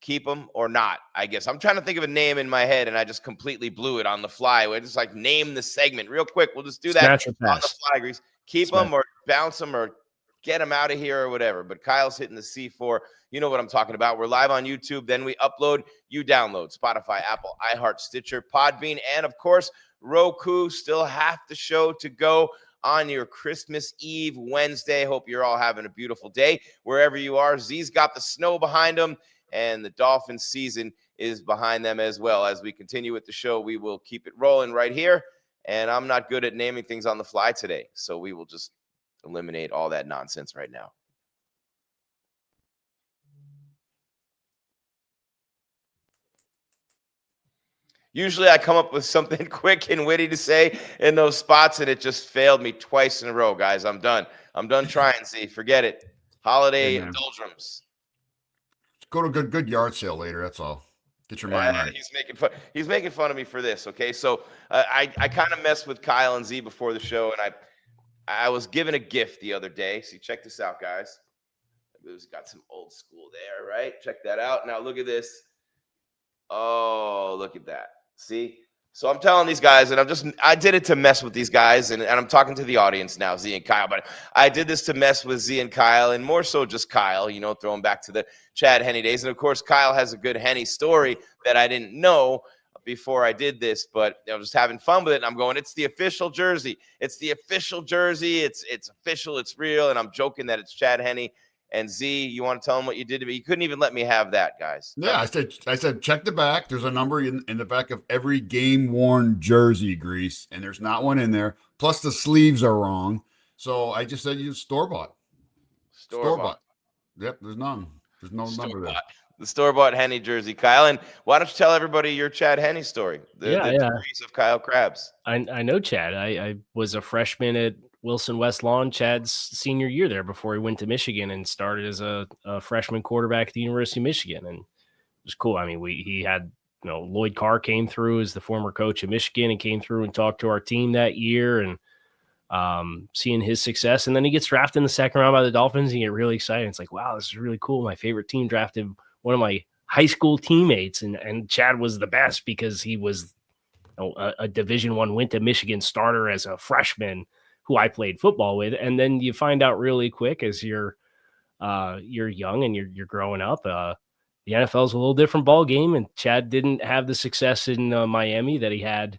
keep them or not? I guess I'm trying to think of a name in my head, and I just completely blew it on the fly. We just like name the segment real quick. We'll just do that on the fly, Grease. Keep them or bounce them or get them out of here or whatever. But Kyle's hitting the C4. You know what I'm talking about. We're live on YouTube. Then we upload. You download Spotify, Apple, iHeart, Stitcher, Podbean, and, of course, Roku. Still half the show to go on your Christmas Eve Wednesday. Hope you're all having a beautiful day wherever you are. Z's got the snow behind them, and the Dolphins season is behind them as well. As we continue with the show, we will keep it rolling right here. And I'm not good at naming things on the fly today, so we will just eliminate all that nonsense right now. Usually I come up with something quick and witty to say in those spots, and it just failed me twice in a row, guys. I'm done. I'm done trying, Z. Forget it. Holiday doldrums. Go to a good yard sale later. That's all. Get your mind right. He's making fun of me for this, okay? So I kind of messed with Kyle and Z before the show, and I was given a gift the other day. See, check this out, guys. It's got some old school there, right? Check that out. Now look at this. Oh, look at that. See? So I'm telling these guys, and I did it to mess with these guys, and I'm talking to the audience now, Z and Kyle, but I did this to mess with Z and Kyle, and more so just Kyle, you know, throwing back to the Chad Henne days. And, of course, Kyle has a good Henne story that I didn't know before I did this, but I was just having fun with it, and I'm going, it's the official jersey. It's the official jersey. It's official. It's real, and I'm joking that it's Chad Henne. And Z, you want to tell him what you did to me? You couldn't even let me have that, guys. Yeah, I said, check the back. There's a number in the back of every game-worn jersey, Grease, and there's not one in there. Plus, the sleeves are wrong. So I just said use store-bought. Store-bought. Yep, there's none. There's no number there. The store-bought Henne jersey, Kyle. And why don't you tell everybody your Chad Henne story? The degrees of Kyle Crabbs. I know Chad. I was a freshman at Wilson West Lawn, Chad's senior year there before he went to Michigan and started as a freshman quarterback at the University of Michigan. And it was cool. I mean, he had, you know, Lloyd Carr came through as the former coach of Michigan and came through and talked to our team that year and seeing his success. And then he gets drafted in the second round by the Dolphins and you get really excited. It's like, wow, this is really cool. My favorite team drafted one of my high school teammates. And Chad was the best because he was, you know, a Division I, went to Michigan starter as a freshman who I played football with. And then you find out really quick as you're young and you're growing up, the NFL is a little different ball game. And Chad didn't have the success in Miami that he had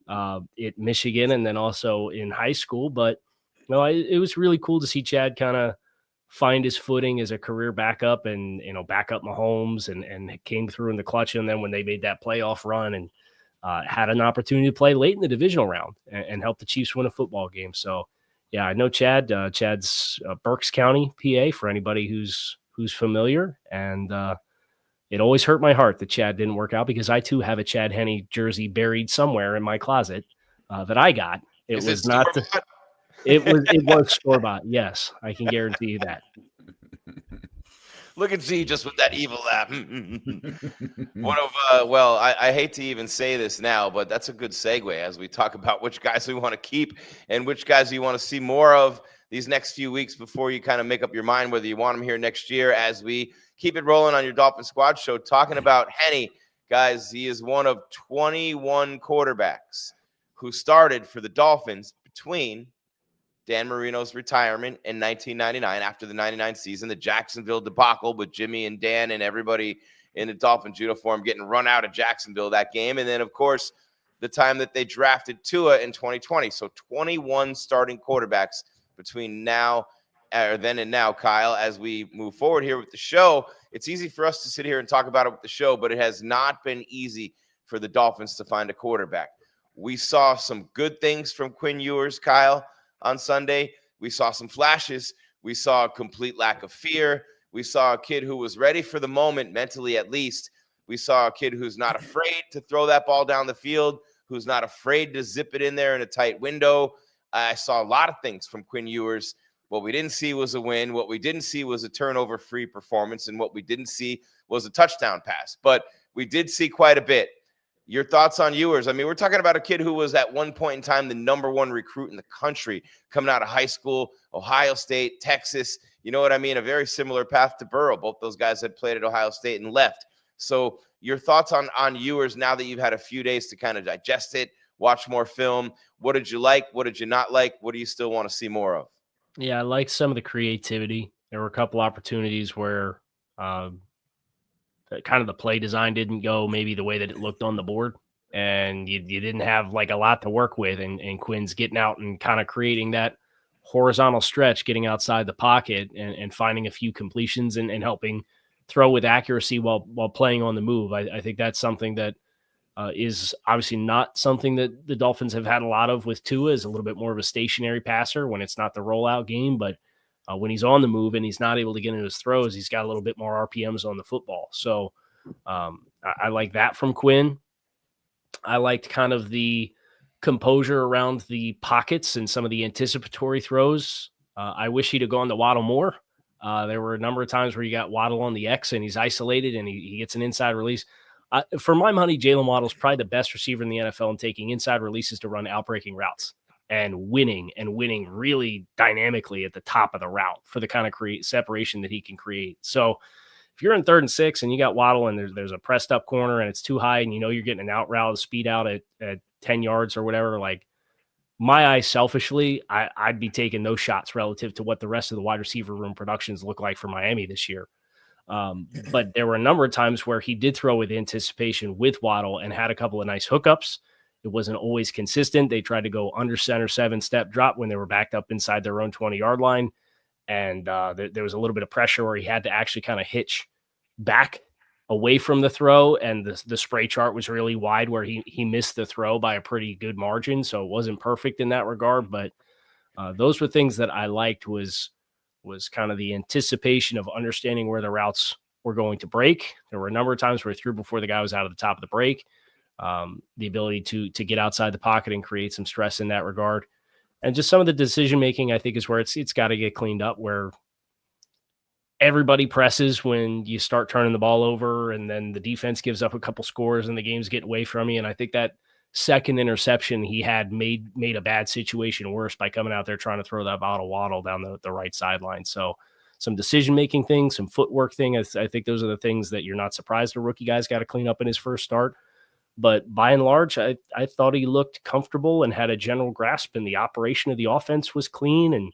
at Michigan and then also in high school. But no, it was really cool to see Chad kind of find his footing as a career backup and, you know, back up Mahomes and came through in the clutch. And then when they made that playoff run and had an opportunity to play late in the divisional round and help the Chiefs win a football game. So, yeah, I know Chad. Chad's Berks County, PA, for anybody who's familiar. And it always hurt my heart that Chad didn't work out because I, too, have a Chad Henne jersey buried somewhere in my closet that I got. It was store-bought. Yes, I can guarantee you that. Look at Z just with that evil laugh. I hate to even say this now, but that's a good segue as we talk about which guys we want to keep and which guys you want to see more of these next few weeks before you kind of make up your mind whether you want them here next year as we keep it rolling on your Dolphin Squad show. Talking about Henne, guys, he is one of 21 quarterbacks who started for the Dolphins between Dan Marino's retirement in 1999 after the 99 season, the Jacksonville debacle with Jimmy and Dan and everybody in the Dolphins uniform getting run out of Jacksonville that game. And then, of course, the time that they drafted Tua in 2020. So 21 starting quarterbacks between then and now, Kyle. As we move forward here with the show, it's easy for us to sit here and talk about it with the show, but it has not been easy for the Dolphins to find a quarterback. We saw some good things from Quinn Ewers, Kyle, on Sunday. We saw some flashes. We saw a complete lack of fear. We saw a kid who was ready for the moment, mentally at least. We saw a kid who's not afraid to throw that ball down the field, who's not afraid to zip it in there in a tight window. I saw a lot of things from Quinn Ewers. What we didn't see was a win. What we didn't see was a turnover-free performance. And what we didn't see was a touchdown pass. But we did see quite a bit. Your thoughts on Ewers? I mean, we're talking about a kid who was at one point in time the #1 recruit in the country, coming out of high school, Ohio State, Texas. You know what I mean? A very similar path to Burrow. Both those guys had played at Ohio State and left. So your thoughts on Ewers now that you've had a few days to kind of digest it, watch more film. What did you like? What did you not like? What do you still want to see more of? Yeah, I like some of the creativity. There were a couple opportunities where kind of the play design didn't go maybe the way that it looked on the board, and you didn't have like a lot to work with. And Quinn's getting out and kind of creating that horizontal stretch, getting outside the pocket and finding a few completions and helping throw with accuracy while playing on the move. I think that's something that is obviously not something that the Dolphins have had a lot of with Tua. Is a little bit more of a stationary passer when it's not the rollout game, but when he's on the move and he's not able to get into his throws, he's got a little bit more RPMs on the football. So I like that from Quinn. I liked kind of the composure around the pockets and some of the anticipatory throws. I wish he'd have gone to Waddle more. There were a number of times where you got Waddle on the X and he's isolated and he gets an inside release. For my money, Jalen Waddle's probably the best receiver in the NFL in taking inside releases to run outbreaking routes and winning really dynamically at the top of the route for the kind of separation that he can create. So if you're in 3rd and 6 and you got Waddle and there's a pressed up corner and it's too high and you know you're getting an out route, a speed out at 10 yards or whatever, like my eyes selfishly, I'd be taking those shots relative to what the rest of the wide receiver room productions look like for Miami this year. But there were a number of times where he did throw with anticipation with Waddle and had a couple of nice hookups. It wasn't always consistent. They tried to go under center 7-step drop when they were backed up inside their own 20-yard line. And there was a little bit of pressure where he had to actually kind of hitch back away from the throw. And the spray chart was really wide where he missed the throw by a pretty good margin. So it wasn't perfect in that regard. But those were things that I liked was kind of the anticipation of understanding where the routes were going to break. There were a number of times where he threw before the guy was out of the top of the break. The ability to get outside the pocket and create some stress in that regard. And just some of the decision-making, I think, is where it's got to get cleaned up, where everybody presses when you start turning the ball over and then the defense gives up a couple scores and the game's getting away from you. And I think that second interception he had made a bad situation worse by coming out there trying to throw that ball to Waddle down the right sideline. So some decision-making things, some footwork thing. I think those are the things that you're not surprised a rookie guy's got to clean up in his first start. But by and large, I thought he looked comfortable and had a general grasp, and the operation of the offense was clean. And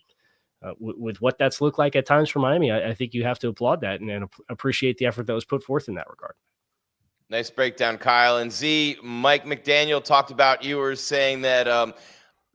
with what that's looked like at times for Miami, I think you have to applaud that and appreciate the effort that was put forth in that regard. Nice breakdown, Kyle. And Z, Mike McDaniel talked about Ewers saying that,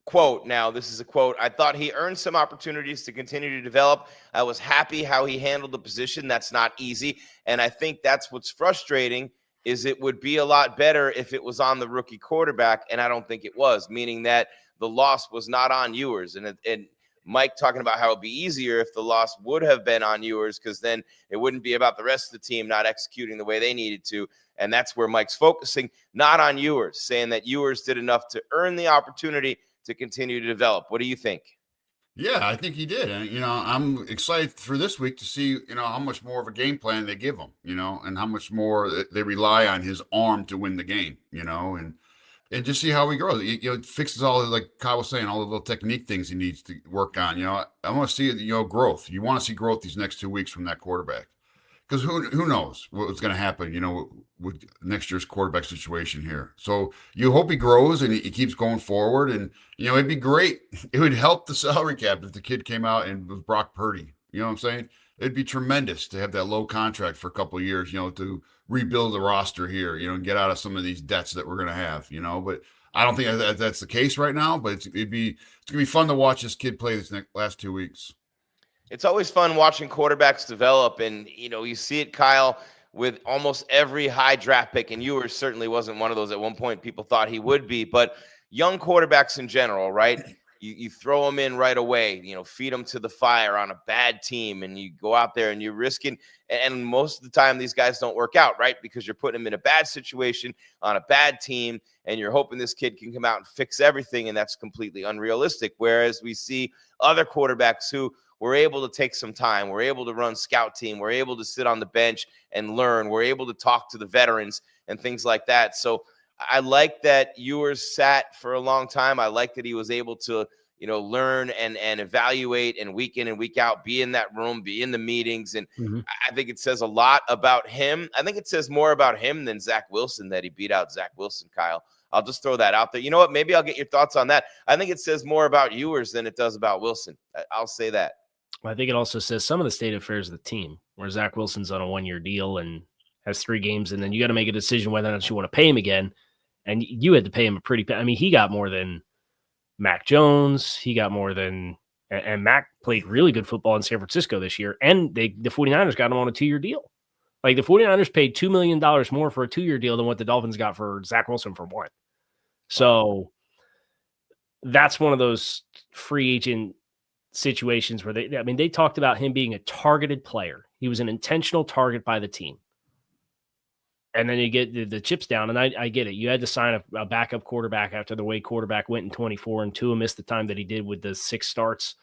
quote, now this is a quote, "I thought he earned some opportunities to continue to develop. I was happy how he handled the position. That's not easy. And I think that's what's frustrating is it would be a lot better if it was on the rookie quarterback, and I don't think it was," meaning that the loss was not on Ewers. And Mike talking about how it would be easier if the loss would have been on Ewers, because then it wouldn't be about the rest of the team not executing the way they needed to. And that's where Mike's focusing, not on Ewers, saying that Ewers did enough to earn the opportunity to continue to develop. What do you think? Yeah, I think he did. And, I'm excited for this week to see, how much more of a game plan they give him, and how much more they rely on his arm to win the game, and just see how he grows. It fixes all, like Kyle was saying, all the little technique things he needs to work on. I want to see, growth. You want to see growth these next 2 weeks from that quarterback. because who knows what's going to happen, with next year's quarterback situation here. So you hope he grows and he keeps going forward. And, it'd be great. It would help the salary cap if the kid came out and was Brock Purdy. You know what I'm saying? It'd be tremendous to have that low contract for a couple of years, to rebuild the roster here, and get out of some of these debts that we're going to have, but I don't think that's the case right now, but it's going to be fun to watch this kid play this last 2 weeks. It's always fun watching quarterbacks develop, and you see it, Kyle, with almost every high draft pick, and Ewers certainly wasn't one of those at one point people thought he would be, but young quarterbacks in general, right? You throw them in right away, feed them to the fire on a bad team, and you go out there and you're risking, and most of the time these guys don't work out, right? Because you're putting them in a bad situation on a bad team, and you're hoping this kid can come out and fix everything, and that's completely unrealistic. Whereas we see other quarterbacks who were able to take some time, we're able to run scout team, we're able to sit on the bench and learn, we're able to talk to the veterans and things like that. So I like that Ewers sat for a long time. I like that he was able to, learn and evaluate and week in and week out, be in that room, be in the meetings. And I think it says a lot about him. I think it says more about him than Zach Wilson that he beat out Zach Wilson, Kyle. I'll just throw that out there. You know what? Maybe I'll get your thoughts on that. I think it says more about Ewers than it does about Wilson. I'll say that. I think it also says some of the state of affairs of the team, where Zach Wilson's on a 1-year deal and has 3 games, and then you got to make a decision whether or not you want to pay him again. And you had to pay him he got more than Mac Jones. He got more than, and Mac played really good football in San Francisco this year. And the 49ers got him on a 2-year deal. Like the 49ers paid $2 million more for a 2-year deal than what the Dolphins got for Zach Wilson for 1. So that's one of those free agent situations where they talked about him being a targeted player. He was an intentional target by the team. And then you get the chips down, and I get it. You had to sign a backup quarterback after the way quarterback went in 24, and Tua missed the time that he did with the 6 starts.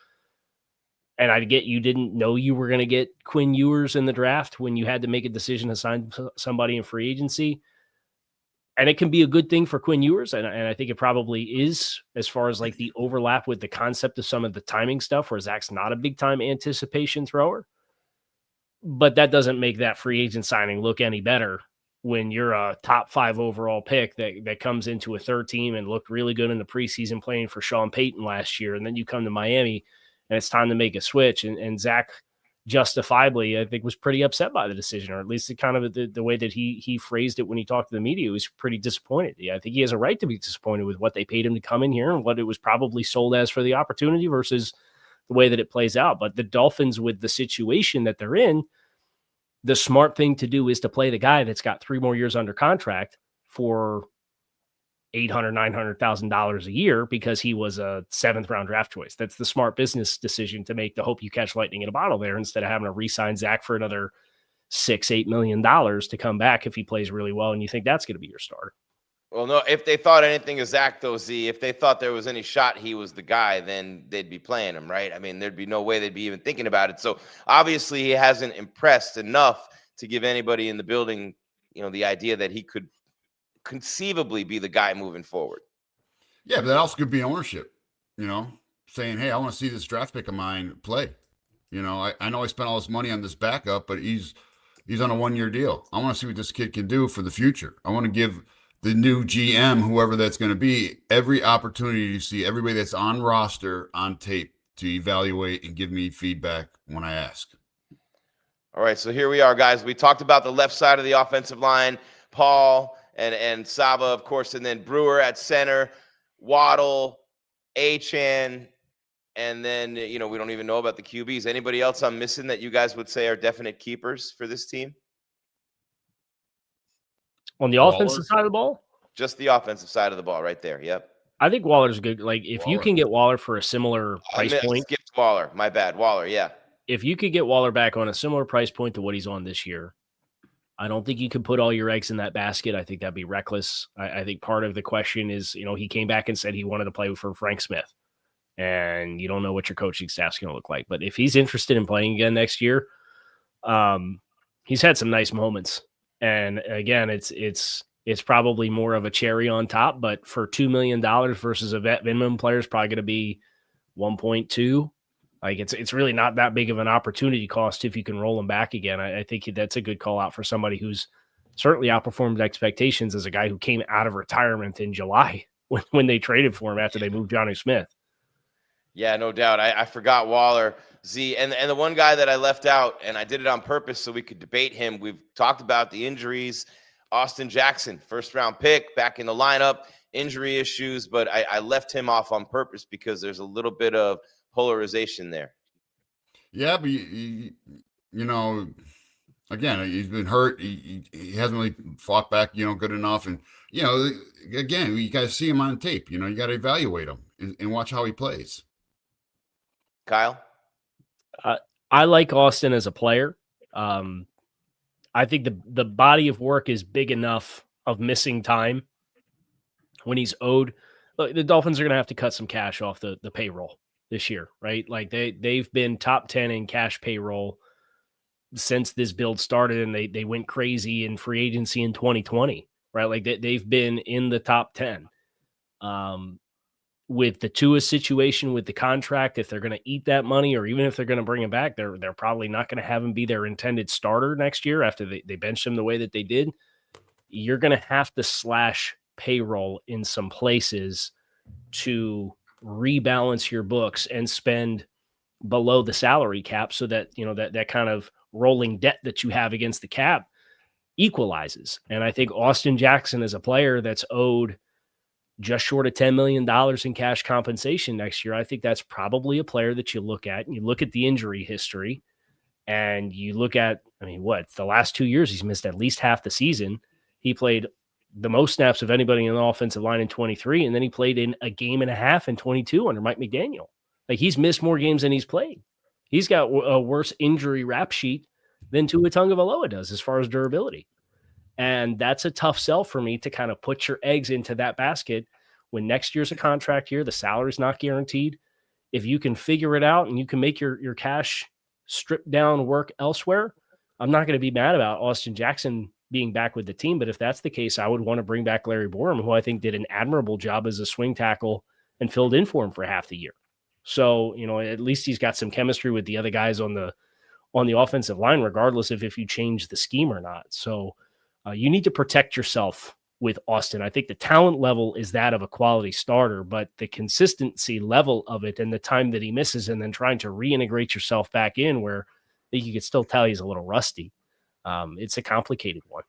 And I get you didn't know you were going to get Quinn Ewers in the draft when you had to make a decision to sign somebody in free agency. And it can be a good thing for Quinn Ewers, and I think it probably is, as far as like the overlap with the concept of some of the timing stuff, where Zach's not a big-time anticipation thrower. But that doesn't make that free agent signing look any better when you're a top 5 overall pick that comes into a third team and looked really good in the preseason playing for Sean Payton last year. And then you come to Miami and it's time to make a switch. And Zach justifiably, I think, was pretty upset by the decision, or at least the way that he phrased it when he talked to the media. He was pretty disappointed. Yeah, I think he has a right to be disappointed with what they paid him to come in here and what it was probably sold as for the opportunity versus the way that it plays out. But the Dolphins, with the situation that they're in, the smart thing to do is to play the guy that's got 3 more years under contract for $800,000, $900,000 a year because he was a 7th round draft choice. That's the smart business decision to make, to hope you catch lightning in a bottle there, instead of having to re-sign Zach for another $6-8 million to come back if he plays really well and you think that's going to be your starter. Well, no, if they thought anything of Zach, though, Z, if they thought there was any shot he was the guy, then they'd be playing him, right? I mean, there'd be no way they'd be even thinking about it. So obviously he hasn't impressed enough to give anybody in the building, the idea that he could conceivably be the guy moving forward. Yeah, but that also could be ownership, saying, hey, I want to see this draft pick of mine play. I know I spent all this money on this backup, but he's on a 1-year deal. I want to see what this kid can do for the future. I want to give the new GM, whoever that's going to be, every opportunity to see everybody that's on roster on tape to evaluate and give me feedback when I ask. All right, so here we are, guys. We talked about the left side of the offensive line, Paul and Saba, of course, and then Brewer at center, Waddle, Achane, and then, we don't even know about the QBs. Anybody else I'm missing that you guys would say are definite keepers for this team? On the offensive side of the ball? Just the offensive side of the ball right there. Yep. I think Waller's good. Like, if you can get Waller for a similar price point. Skipped Waller. My bad. Waller, yeah. If you could get Waller back on a similar price point to what he's on this year, I don't think you can put all your eggs in that basket. I think that'd be reckless. I think part of the question is, he came back and said he wanted to play for Frank Smith. And you don't know what your coaching staff's going to look like. But if he's interested in playing again next year, he's had some nice moments. And again, it's probably more of a cherry on top, but for $2 million versus a vet minimum player is probably going to be 1.2. Like it's really not that big of an opportunity cost if you can roll him back again. I think that's a good call out for somebody who's certainly outperformed expectations as a guy who came out of retirement in July when they traded for him after they moved Johnny Smith. Yeah, no doubt. I forgot Waller, Z, and the one guy that I left out, and I did it on purpose so we could debate him. We've talked about the injuries. Austin Jackson, first-round pick, back in the lineup, injury issues, but I left him off on purpose because there's a little bit of polarization there. Yeah, but again, he's been hurt. He hasn't really fought back, good enough. And, again, you got to see him on tape. You got to evaluate him and watch how he plays. Kyle? I like Austin as a player. I think the body of work is big enough of missing time when he's owed. Look, the Dolphins are going to have to cut some cash off the payroll this year, right? Like they've been top 10 in cash payroll since this build started, and they went crazy in free agency in 2020, right? Like they've been in the top 10. With the Tua situation with the contract, if they're going to eat that money, or even if they're going to bring him back, they're probably not going to have him be their intended starter next year after they benched him the way that they did. You're going to have to slash payroll in some places to rebalance your books and spend below the salary cap so that, that kind of rolling debt that you have against the cap equalizes. And I think Austin Jackson is a player that's owed just short of $10 million in cash compensation next year. I think that's probably a player that you look at, and you look at the injury history, and you look at, the last 2 years, he's missed at least half the season. He played the most snaps of anybody in the offensive line in 23, and then he played in a game and a half in 22 under Mike McDaniel. Like, he's missed more games than he's played. He's got a worse injury rap sheet than Tua Tagovailoa does as far as durability. And that's a tough sell for me to kind of put your eggs into that basket when next year's a contract year, the salary's not guaranteed. If you can figure it out and you can make your cash strip down work elsewhere, I'm not going to be mad about Austin Jackson being back with the team. But if that's the case, I would want to bring back Larry Borom, who I think did an admirable job as a swing tackle and filled in for him for half the year. So, at least he's got some chemistry with the other guys on the offensive line, regardless of if you change the scheme or not. So, you need to protect yourself with Austin. I think the talent level is that of a quality starter, but the consistency level of it and the time that he misses and then trying to reintegrate yourself back in where you could still tell he's a little rusty. It's a complicated one.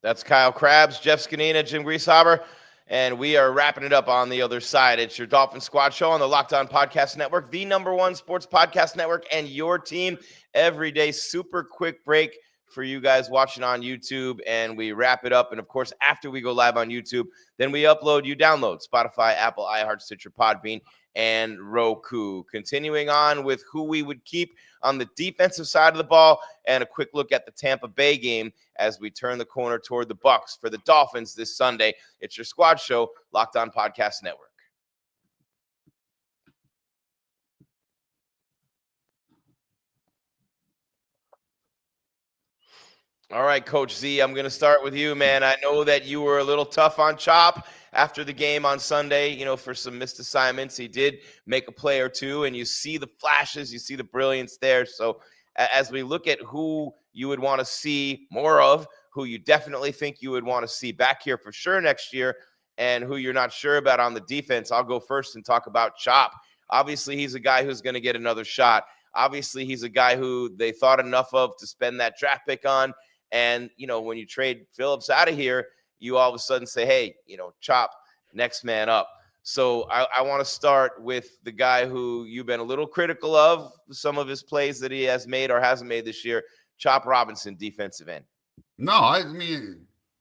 That's Kyle Krabs, Jeff Zgonina, Jim Grieshaber, and we are wrapping it up on the other side. It's your Dolphins Squad Show on the Locked On Podcast Network, the #1 sports podcast network, and your team every day. Super quick break for you guys watching on YouTube, and we wrap it up. And of course, after we go live on YouTube, then we upload, you download Spotify, Apple, iHeart, Stitcher, Podbean, and Roku. Continuing on with who we would keep on the defensive side of the ball, and a quick look at the Tampa Bay game as we turn the corner toward the Bucs for the Dolphins this Sunday. It's your Squad Show, Locked On Podcast Network. All right, Coach Z, I'm going to start with you, man. I know that you were a little tough on Chop after the game on Sunday, for some missed assignments. He did make a play or two, and you see the flashes, you see the brilliance there. So as we look at who you would want to see more of, who you definitely think you would want to see back here for sure next year, and who you're not sure about on the defense, I'll go first and talk about Chop. Obviously, he's a guy who's going to get another shot. Obviously, he's a guy who they thought enough of to spend that draft pick on. And, when you trade Phillips out of here, you all of a sudden say, hey, Chop, next man up. So I want to start with the guy who you've been a little critical of some of his plays that he has made or hasn't made this year, Chop Robinson, defensive end. No, I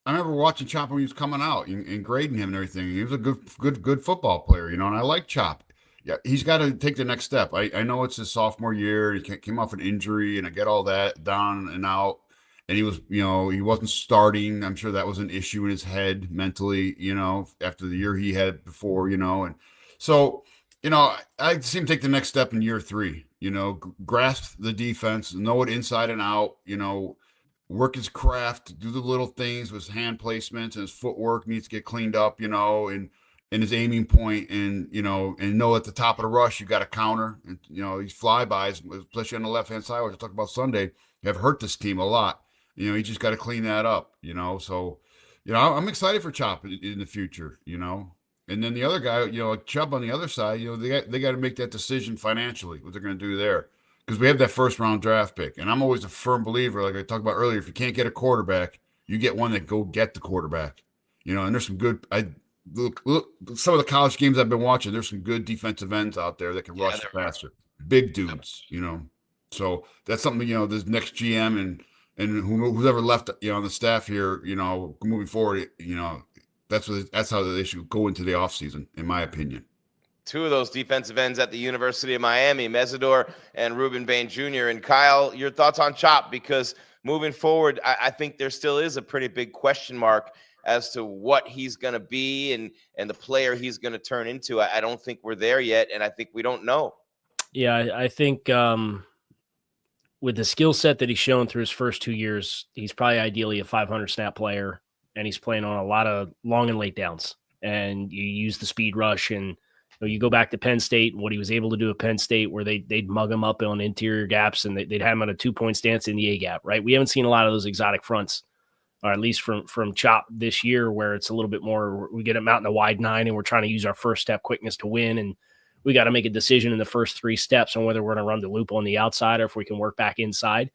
remember watching Chop when he was coming out and grading him and everything. He was a good football player, and I like Chop. Yeah, he's got to take the next step. I know it's his sophomore year. He came off an injury, and I get all that down and out. And he was, he wasn't starting. I'm sure that was an issue in his head mentally, after the year he had before, and so, I see him take the next step in year 3, grasp the defense, know it inside and out, work his craft, do the little things with his hand placements and his footwork needs to get cleaned up, and and his aiming point, and know at the top of the rush you got to counter, and these flybys, especially on the left hand side, which I talked about Sunday, have hurt this team a lot. You just got to clean that up. So I'm excited for Chop in the future. And then the other guy, like Chubb on the other side, they got to make that decision financially what they're going to do there, because we have that first round draft pick, and I'm always a firm believer, like I talked about earlier, if you can't get a quarterback, you get one that go get the quarterback. And there's some good. Look, some of the college games I've been watching, there's some good defensive ends out there that can rush faster. Big dudes, So that's something, this next GM and who's ever left, on the staff here, moving forward, that's how they should go into the offseason, in my opinion. Two of those defensive ends at the University of Miami, Mesidor and Ruben Bain Jr. And Kyle, your thoughts on Chop? Because moving forward, I think there still is a pretty big question mark as to what he's going to be and the player he's going to turn into. I don't think we're there yet, and I think we don't know. Yeah, I think with the skill set that he's shown through his first 2 years, he's probably ideally a 500 snap player, and he's playing on a lot of long and late downs. And you use the speed rush, and you go back to Penn State, what he was able to do at Penn State, where they'd mug him up on interior gaps, and they'd have him on a 2-point stance in the A gap, right? We haven't seen a lot of those exotic fronts, or at least from Chop this year, where it's a little bit more, we get him out in a wide 9 and we're trying to use our first step quickness to win. And we got to make a decision in the first 3 steps on whether we're going to run the loop on the outside or if we can work back inside.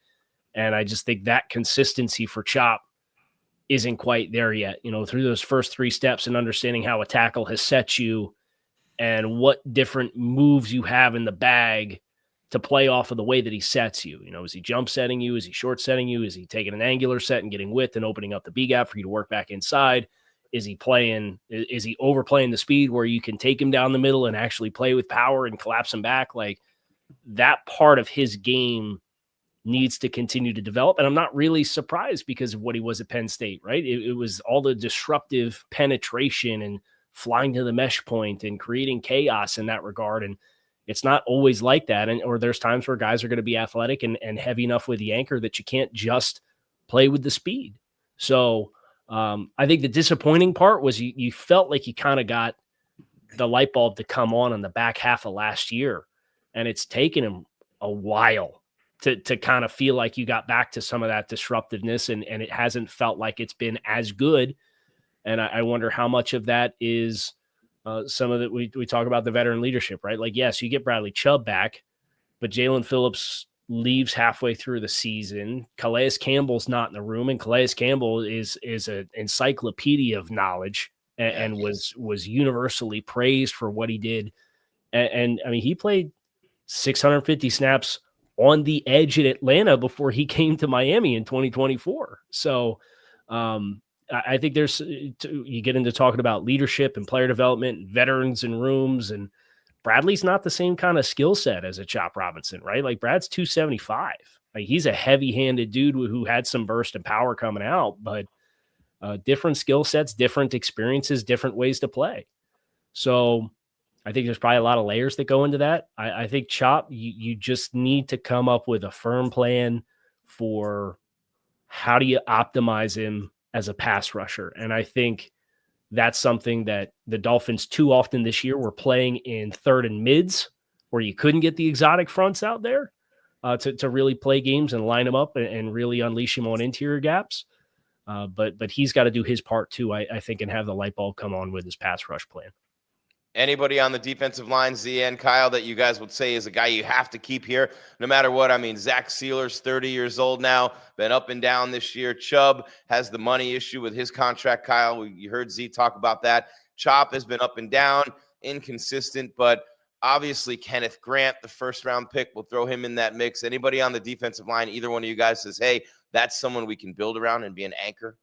And I just think that consistency for Chop isn't quite there yet, through those first 3 steps and understanding how a tackle has set you and what different moves you have in the bag to play off of the way that he sets you. Is he jump setting you? Is he short setting you? Is he taking an angular set and getting width and opening up the B gap for you to work back inside? Is he overplaying the speed where you can take him down the middle and actually play with power and collapse him back? Like, that part of his game needs to continue to develop. And I'm not really surprised because of what he was at Penn State, right? It was all the disruptive penetration and flying to the mesh point and creating chaos in that regard. And it's not always like that. Or there's times where guys are going to be athletic and heavy enough with the anchor that you can't just play with the speed. So I think the disappointing part was you felt like you kind of got the light bulb to come on in the back half of last year. And it's taken him a while to kind of feel like you got back to some of that disruptiveness, and it hasn't felt like it's been as good. And I wonder how much of that is some of that. We talk about the veteran leadership, right? Like, yes, you get Bradley Chubb back, but Jalen Phillips leaves halfway through the season. Calais Campbell's not in the room, and Calais Campbell is an encyclopedia of knowledge and was universally praised for what he did. And I mean, he played 650 snaps on the edge at Atlanta before he came to Miami in 2024. So I think you get into talking about leadership and player development, and veterans in rooms, and Bradley's not the same kind of skill set as a Chop Robinson, right? Like, Brad's 275. Like, he's a heavy-handed dude who had some burst and power coming out, but different skill sets, different experiences, different ways to play. So I think there's probably a lot of layers that go into that. I think Chop, you just need to come up with a firm plan for how do you optimize him as a pass rusher. And I think that's something that the Dolphins too often this year were playing in third and mids where you couldn't get the exotic fronts out there to really play games and line them up and really unleash him on interior gaps. But he's got to do his part too, I think, and have the light bulb come on with his pass rush plan. Anybody on the defensive line, Z and Kyle, that you guys would say is a guy you have to keep here no matter what? I mean, Zach Sealer's 30 years old now, been up and down this year. Chubb has the money issue with his contract, Kyle. You heard Z talk about that. Chop has been up and down, inconsistent, but obviously Kenneth Grant, the first-round pick, will throw him in that mix. Anybody on the defensive line, either one of you guys says, hey, that's someone we can build around and be an anchor?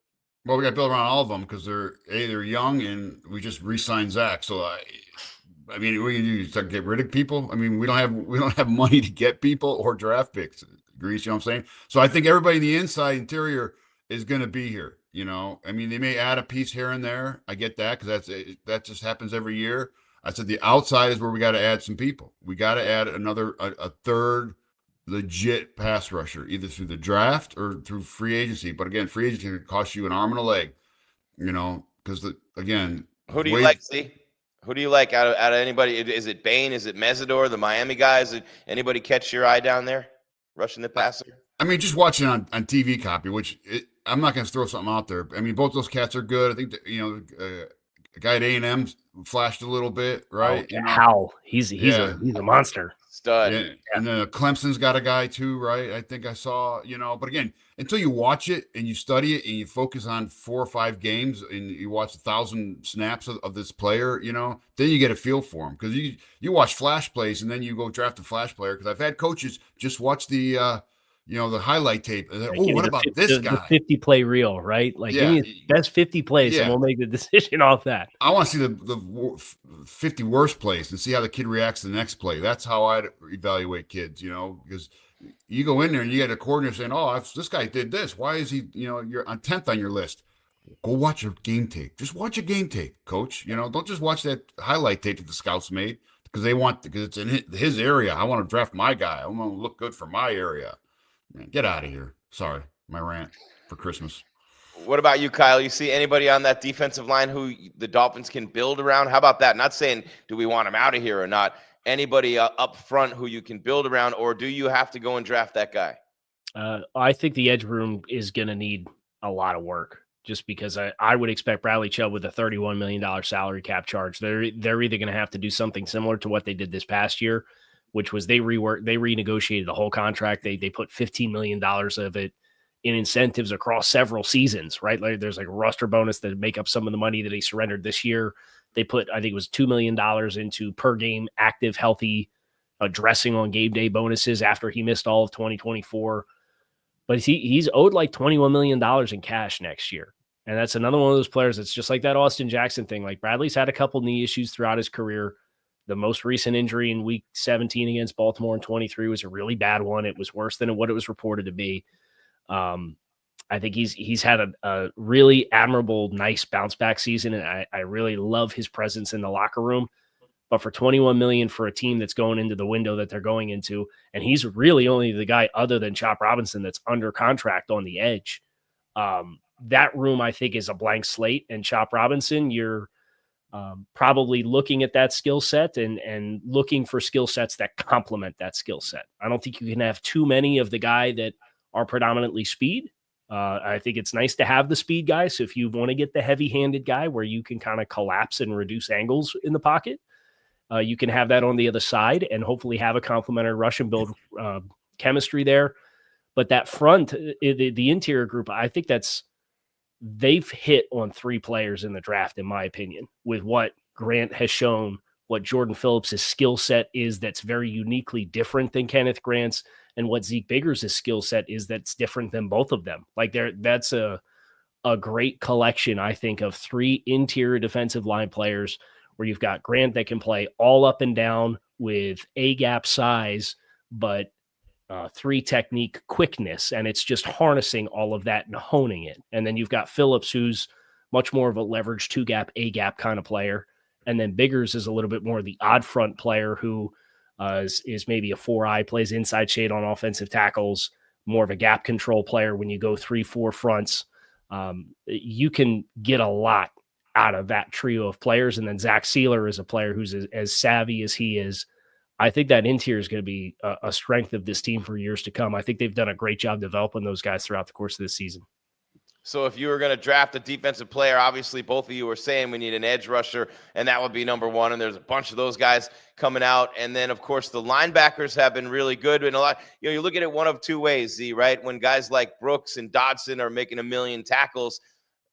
Well, we got to build around all of them because they're young, and we just re-signed Zach. So I mean, we can do to get rid of people. I mean, we don't have money to get people or draft picks. Grease, you know what I'm saying? So I think everybody in the inside interior is going to be here. I mean, they may add a piece here and there. I get that because that just happens every year. I said the outside is where we got to add some people. We got to add a third legit pass rusher, either through the draft or through free agency. But again, free agency can cost you an arm and a leg, because again. Who do you like, Z? Who do you like out of anybody? Is it Bain? Is it Mesidor, the Miami guys? Anybody catch your eye down there, rushing the passer? I mean, just watching on TV copy, I'm not going to throw something out there. I mean, both those cats are good. I think that, a guy at A&M flashed a little bit, right? Oh, How he's a monster. Stud. Yeah. And then Clemson's got a guy too, right? I think I saw, but again, until you watch it and you study it and you focus on 4 or 5 games and you watch 1,000 snaps of this player, then you get a feel for him. Because you watch flash plays and then you go draft a flash player. Because I've had coaches just watch the highlight tape. And then, what about this guy? The 50 play reel, right? Like, give me the best 50 plays and we'll make the decision off that. I want to see the 50 worst plays and see how the kid reacts to the next play. That's how I'd evaluate kids, because you go in there and you get a coordinator saying, oh, this guy did this. Why is he, you're on 10th on your list. Go watch your game tape. Just watch a game tape, coach. Don't just watch that highlight tape that the scouts made because it's in his area. I want to draft my guy. I want to look good for my area. Man, get out of here. Sorry, my rant for Christmas. What about you, Kyle? You see anybody on that defensive line who the Dolphins can build around? How about that? Not saying do we want him out of here or not. Anybody up front who you can build around, or do you have to go and draft that guy? I think the edge room is going to need a lot of work just because I would expect Bradley Chubb with a $31 million salary cap charge. They're either going to have to do something similar to what they did this past year, which was they renegotiated the whole contract. They put $15 million of it in incentives across several seasons, right? Like there's like a roster bonus that make up some of the money that he surrendered this year. They put, I think it was $2 million into per game active, healthy dressing on game day bonuses after he missed all of 2024. But he's owed like $21 million in cash next year. And that's another one of those players that's just like that Austin Jackson thing. Like Bradley's had a couple knee issues throughout his career. The most recent injury in week 17 against Baltimore in 23 was a really bad one. It was worse than what it was reported to be. I think he's had a really admirable, nice bounce back season. And I really love his presence in the locker room, but for $21 million for a team that's going into the window that they're going into, and he's really only the guy other than Chop Robinson that's under contract on the edge. That room I think is a blank slate, and Chop Robinson, you're probably looking at that skill set and looking for skill sets that complement that skill set. I don't think you can have too many of the guy that are predominantly speed. I think it's nice to have the speed guy. So if you want to get the heavy-handed guy where you can kind of collapse and reduce angles in the pocket, you can have that on the other side and hopefully have a complementary rush and build chemistry there. But that front, the interior group, I think they've hit on 3 players in the draft, in my opinion, with what Grant has shown, what Jordan Phillips' skill set is that's very uniquely different than Kenneth Grant's, and what Zeke Biggers' skill set is that's different than both of them. Like that's a great collection, I think, of 3 interior defensive line players where you've got Grant that can play all up and down with A-gap size, but 3 technique quickness, and it's just harnessing all of that and honing it. And then you've got Phillips, who's much more of a leverage 2-gap, A-gap kind of player. And then Biggers is a little bit more the odd front player who is maybe a 4-eye, plays inside shade on offensive tackles, more of a gap control player when you go 3-4 fronts. You can get a lot out of that trio of players. And then Zach Sealer is a player who's as savvy as he is. I think that interior is going to be a strength of this team for years to come. I think they've done a great job developing those guys throughout the course of this season. So if you were going to draft a defensive player, obviously both of you were saying we need an edge rusher, and that would be number 1. And there's a bunch of those guys coming out. And then, of course, the linebackers have been really good. And a lot, you look at it one of 2 ways, Z, right? When guys like Brooks and Dodson are making 1 million tackles,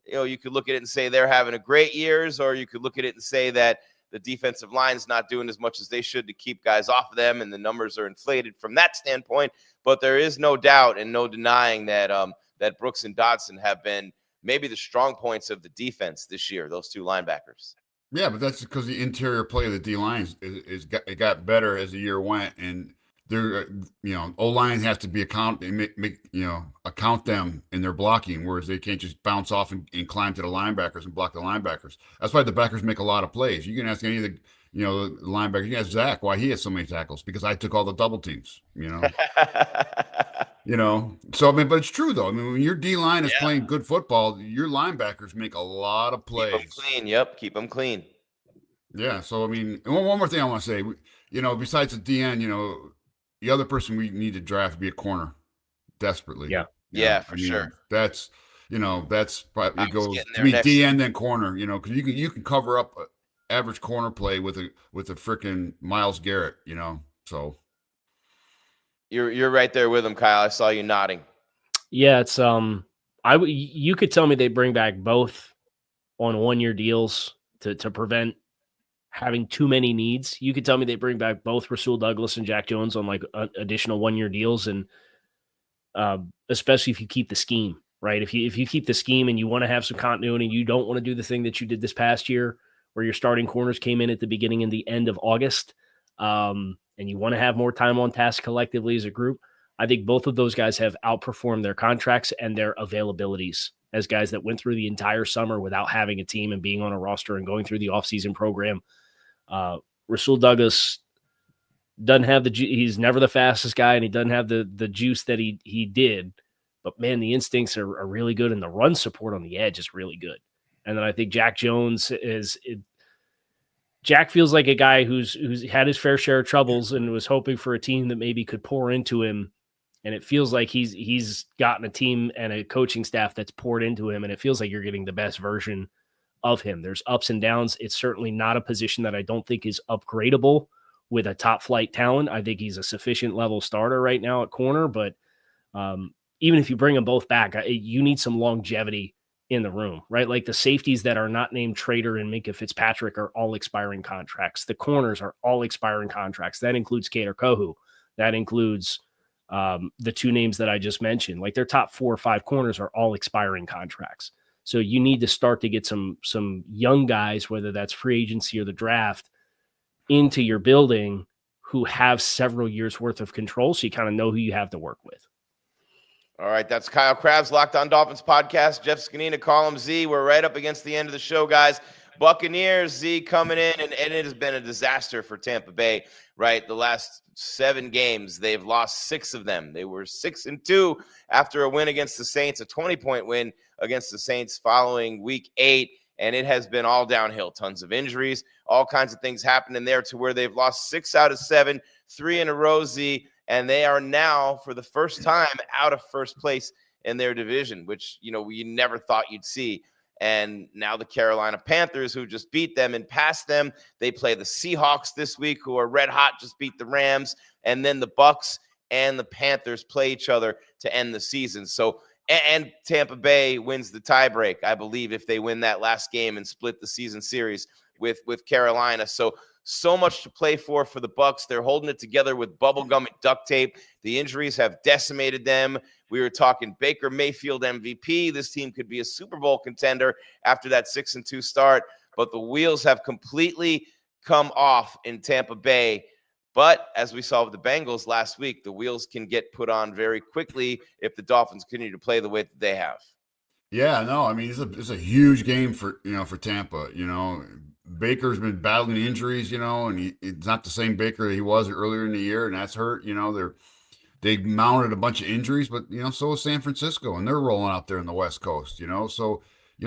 you could look at it and say they're having a great years, or you could look at it and say that the defensive line is not doing as much as they should to keep guys off of them, and the numbers are inflated from that standpoint. But there is no doubt and no denying that that Brooks and Dodson have been maybe the strong points of the defense this year, those 2 linebackers. Yeah, but that's because the interior play of the D-line it got better as the year went, and they're O-line has to be account them in their blocking, whereas they can't just bounce off and climb to the linebackers and block the linebackers. That's why the backers make a lot of plays. You can ask any of the the linebackers. You can ask Zach why he has so many tackles, because I took all the double teams. So I mean, but it's true though. I mean, when your D-line is playing good football, your linebackers make a lot of plays. Keep them clean. Yep, keep them clean. Yeah. So, I mean, and one more thing I want to say, besides the DN, the other person we need to draft would be a corner desperately. Yeah. Yeah, I for sure. mean, that's probably, I it was goes getting to there me next. DN then corner, because you can cover up average corner play with a freaking Myles Garrett, so. You're right there with him, Kyle. I saw you nodding. Yeah, it's you could tell me they bring back both on 1-year deals to prevent having too many needs. You could tell me they bring back both Rasul Douglas and Jack Jones on like additional 1-year deals, and especially if you keep the scheme, right? If you keep the scheme and you want to have some continuity, and you don't want to do the thing that you did this past year, where your starting corners came in at the beginning and the end of August, and you want to have more time on task collectively as a group. I think both of those guys have outperformed their contracts and their availabilities as guys that went through the entire summer without having a team and being on a roster and going through the offseason program. Rasul Douglas doesn't have he's never the fastest guy, and he doesn't have the juice that he did. But man, the instincts are really good, and the run support on the edge is really good. And then I think Jack Jones Jack feels like a guy who's had his fair share of troubles and was hoping for a team that maybe could pour into him. And it feels like he's gotten a team and a coaching staff that's poured into him, and it feels like you're getting the best version of him. There's ups and downs. It's certainly not a position that I don't think is upgradable with a top flight talent. I think he's a sufficient level starter right now at corner, but even if you bring them both back, you need some longevity in the room, right? Like the safeties that are not named Trader and Minkah Fitzpatrick are all expiring contracts. The corners are all expiring contracts. That includes Kader Kohu. That includes the two names that I just mentioned. Like their top 4 or 5 corners are all expiring contracts. So you need to start to get some young guys, whether that's free agency or the draft, into your building who have several years worth of control, so you kind of know who you have to work with. All right, that's Kyle Krabs, Locked On Dolphins podcast. Jeff Zgonina, call him Z. We're right up against the end of the show, guys. Buccaneers, Z coming in, and it has been a disaster for Tampa Bay, right? The last 7 games, they've lost 6 of them. They were 6-2 after a win against the Saints, a 20-point win against the Saints following week 8. And it has been all downhill. Tons of injuries, all kinds of things happening there to where they've lost 6 out of 7, 3 in a row, Z. And they are now, for the first time, out of first place in their division, which, we never thought you'd see. And now the Carolina Panthers, who just beat them and passed them, they play the Seahawks this week, who are red hot, just beat the Rams. And then the Bucs and the Panthers play each other to end the season. So, and Tampa Bay wins the tiebreak, I believe, if they win that last game and split the season series with Carolina. So much to play for the Bucs. They're holding it together with bubblegum and duct tape. The injuries have decimated them. We were talking Baker Mayfield MVP. This team could be a Super Bowl contender after that 6-2 start, but the wheels have completely come off in Tampa Bay. But as we saw with the Bengals last week, the wheels can get put on very quickly if the Dolphins continue to play the way that they have. Yeah, no, I mean, it's a huge game for Tampa. Baker's been battling injuries, and it's not the same Baker that he was earlier in the year, and that's hurt. They mounted a bunch of injuries, but so is San Francisco, and they're rolling out there in the West Coast. So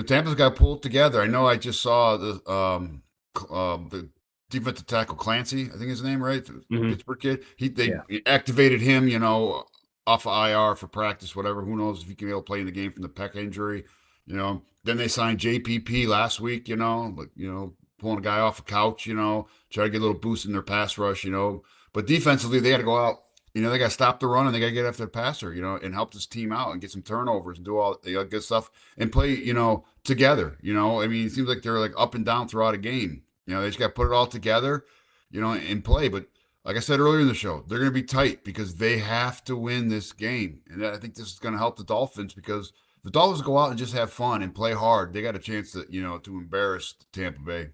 Tampa's got to pull it together. I know I just saw the defensive tackle Clancy, I think his name, right? Mm-hmm. Pittsburgh kid. They activated him, off of IR for practice, whatever. Who knows if he can be able to play in the game from the pec injury. Then they signed JPP last week, pulling a guy off a couch, try to get a little boost in their pass rush, But defensively, they got to go out. They got to stop the run and they got to get after the passer, and help this team out and get some turnovers and do all the good stuff and play, together. I mean, it seems like they're like up and down throughout a game. They just got to put it all together, and play. But like I said earlier in the show, they're going to be tight because they have to win this game. And I think this is going to help the Dolphins because if the Dolphins go out and just have fun and play hard, they got a chance to, to embarrass Tampa Bay.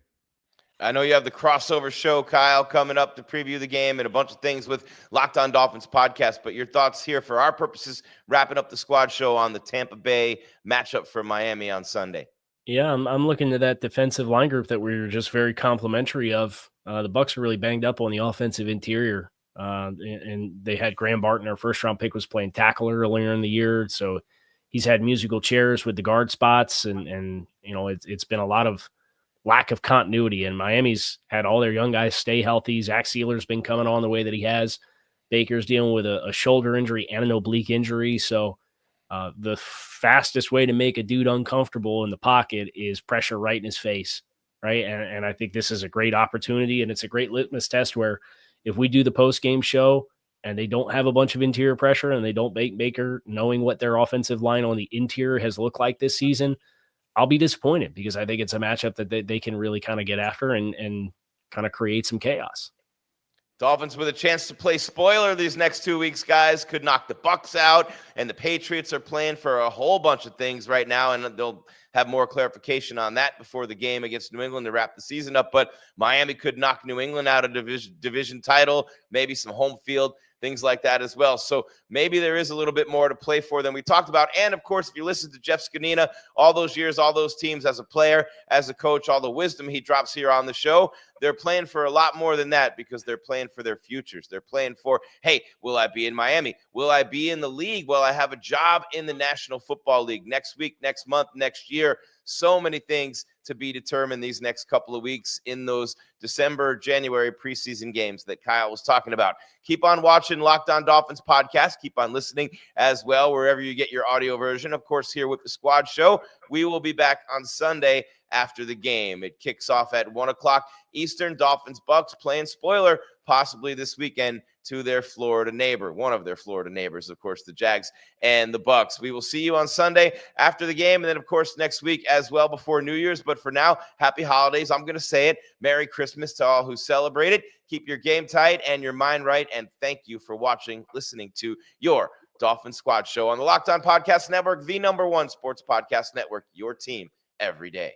I know you have the crossover show, Kyle, coming up to preview the game and a bunch of things with Locked On Dolphins podcast. But your thoughts here for our purposes, wrapping up the squad show on the Tampa Bay matchup for Miami on Sunday. Yeah, I'm looking to that defensive line group that we were just very complimentary of. The Bucs are really banged up on the offensive interior, and they had Graham Barton, our first-round pick, was playing tackle earlier in the year, so he's had musical chairs with the guard spots, and it's been a lot of lack of continuity. And Miami's had all their young guys stay healthy. Zach Sealer's been coming on the way that he has. Baker's dealing with a shoulder injury and an oblique injury. So the fastest way to make a dude uncomfortable in the pocket is pressure right in his face, right? And I think this is a great opportunity, and it's a great litmus test where if we do the post-game show and they don't have a bunch of interior pressure and they don't make Baker knowing what their offensive line on the interior has looked like this season, I'll be disappointed because I think it's a matchup that they can really kind of get after and kind of create some chaos. Dolphins with a chance to play spoiler these next 2 weeks, guys. Could knock the Bucs out, and the Patriots are playing for a whole bunch of things right now, and they'll have more clarification on that before the game against New England to wrap the season up. But Miami could knock New England out of division title, maybe some home field, things like that as well. So maybe there is a little bit more to play for than we talked about. And, of course, if you listen to Jeff Zgonina all those years, all those teams as a player, as a coach, all the wisdom he drops here on the show, they're playing for a lot more than that because they're playing for their futures. They're playing for, hey, will I be in Miami? Will I be in the league? Will I have a job in the National Football League next week, next month, next year? So many things to be determined these next couple of weeks in those December, January preseason games that Kyle was talking about. Keep on watching Locked On Dolphins podcast. Keep on listening as well, wherever you get your audio version. Of course, here with the Squad Show, we will be back on Sunday after the game. It kicks off at 1 o'clock Eastern. Dolphins Bucs playing spoiler possibly this weekend to their Florida neighbor, one of their Florida neighbors, of course, the Jags and the Bucs. We will see you on Sunday after the game, and then, of course, next week as well before New Year's. But for now, happy holidays. I'm going to say it. Merry Christmas to all who celebrate it. Keep your game tight and your mind right, and thank you for watching, listening to your Dolphin Squad Show on the Locked On Podcast Network, the #1 sports podcast network, your team every day.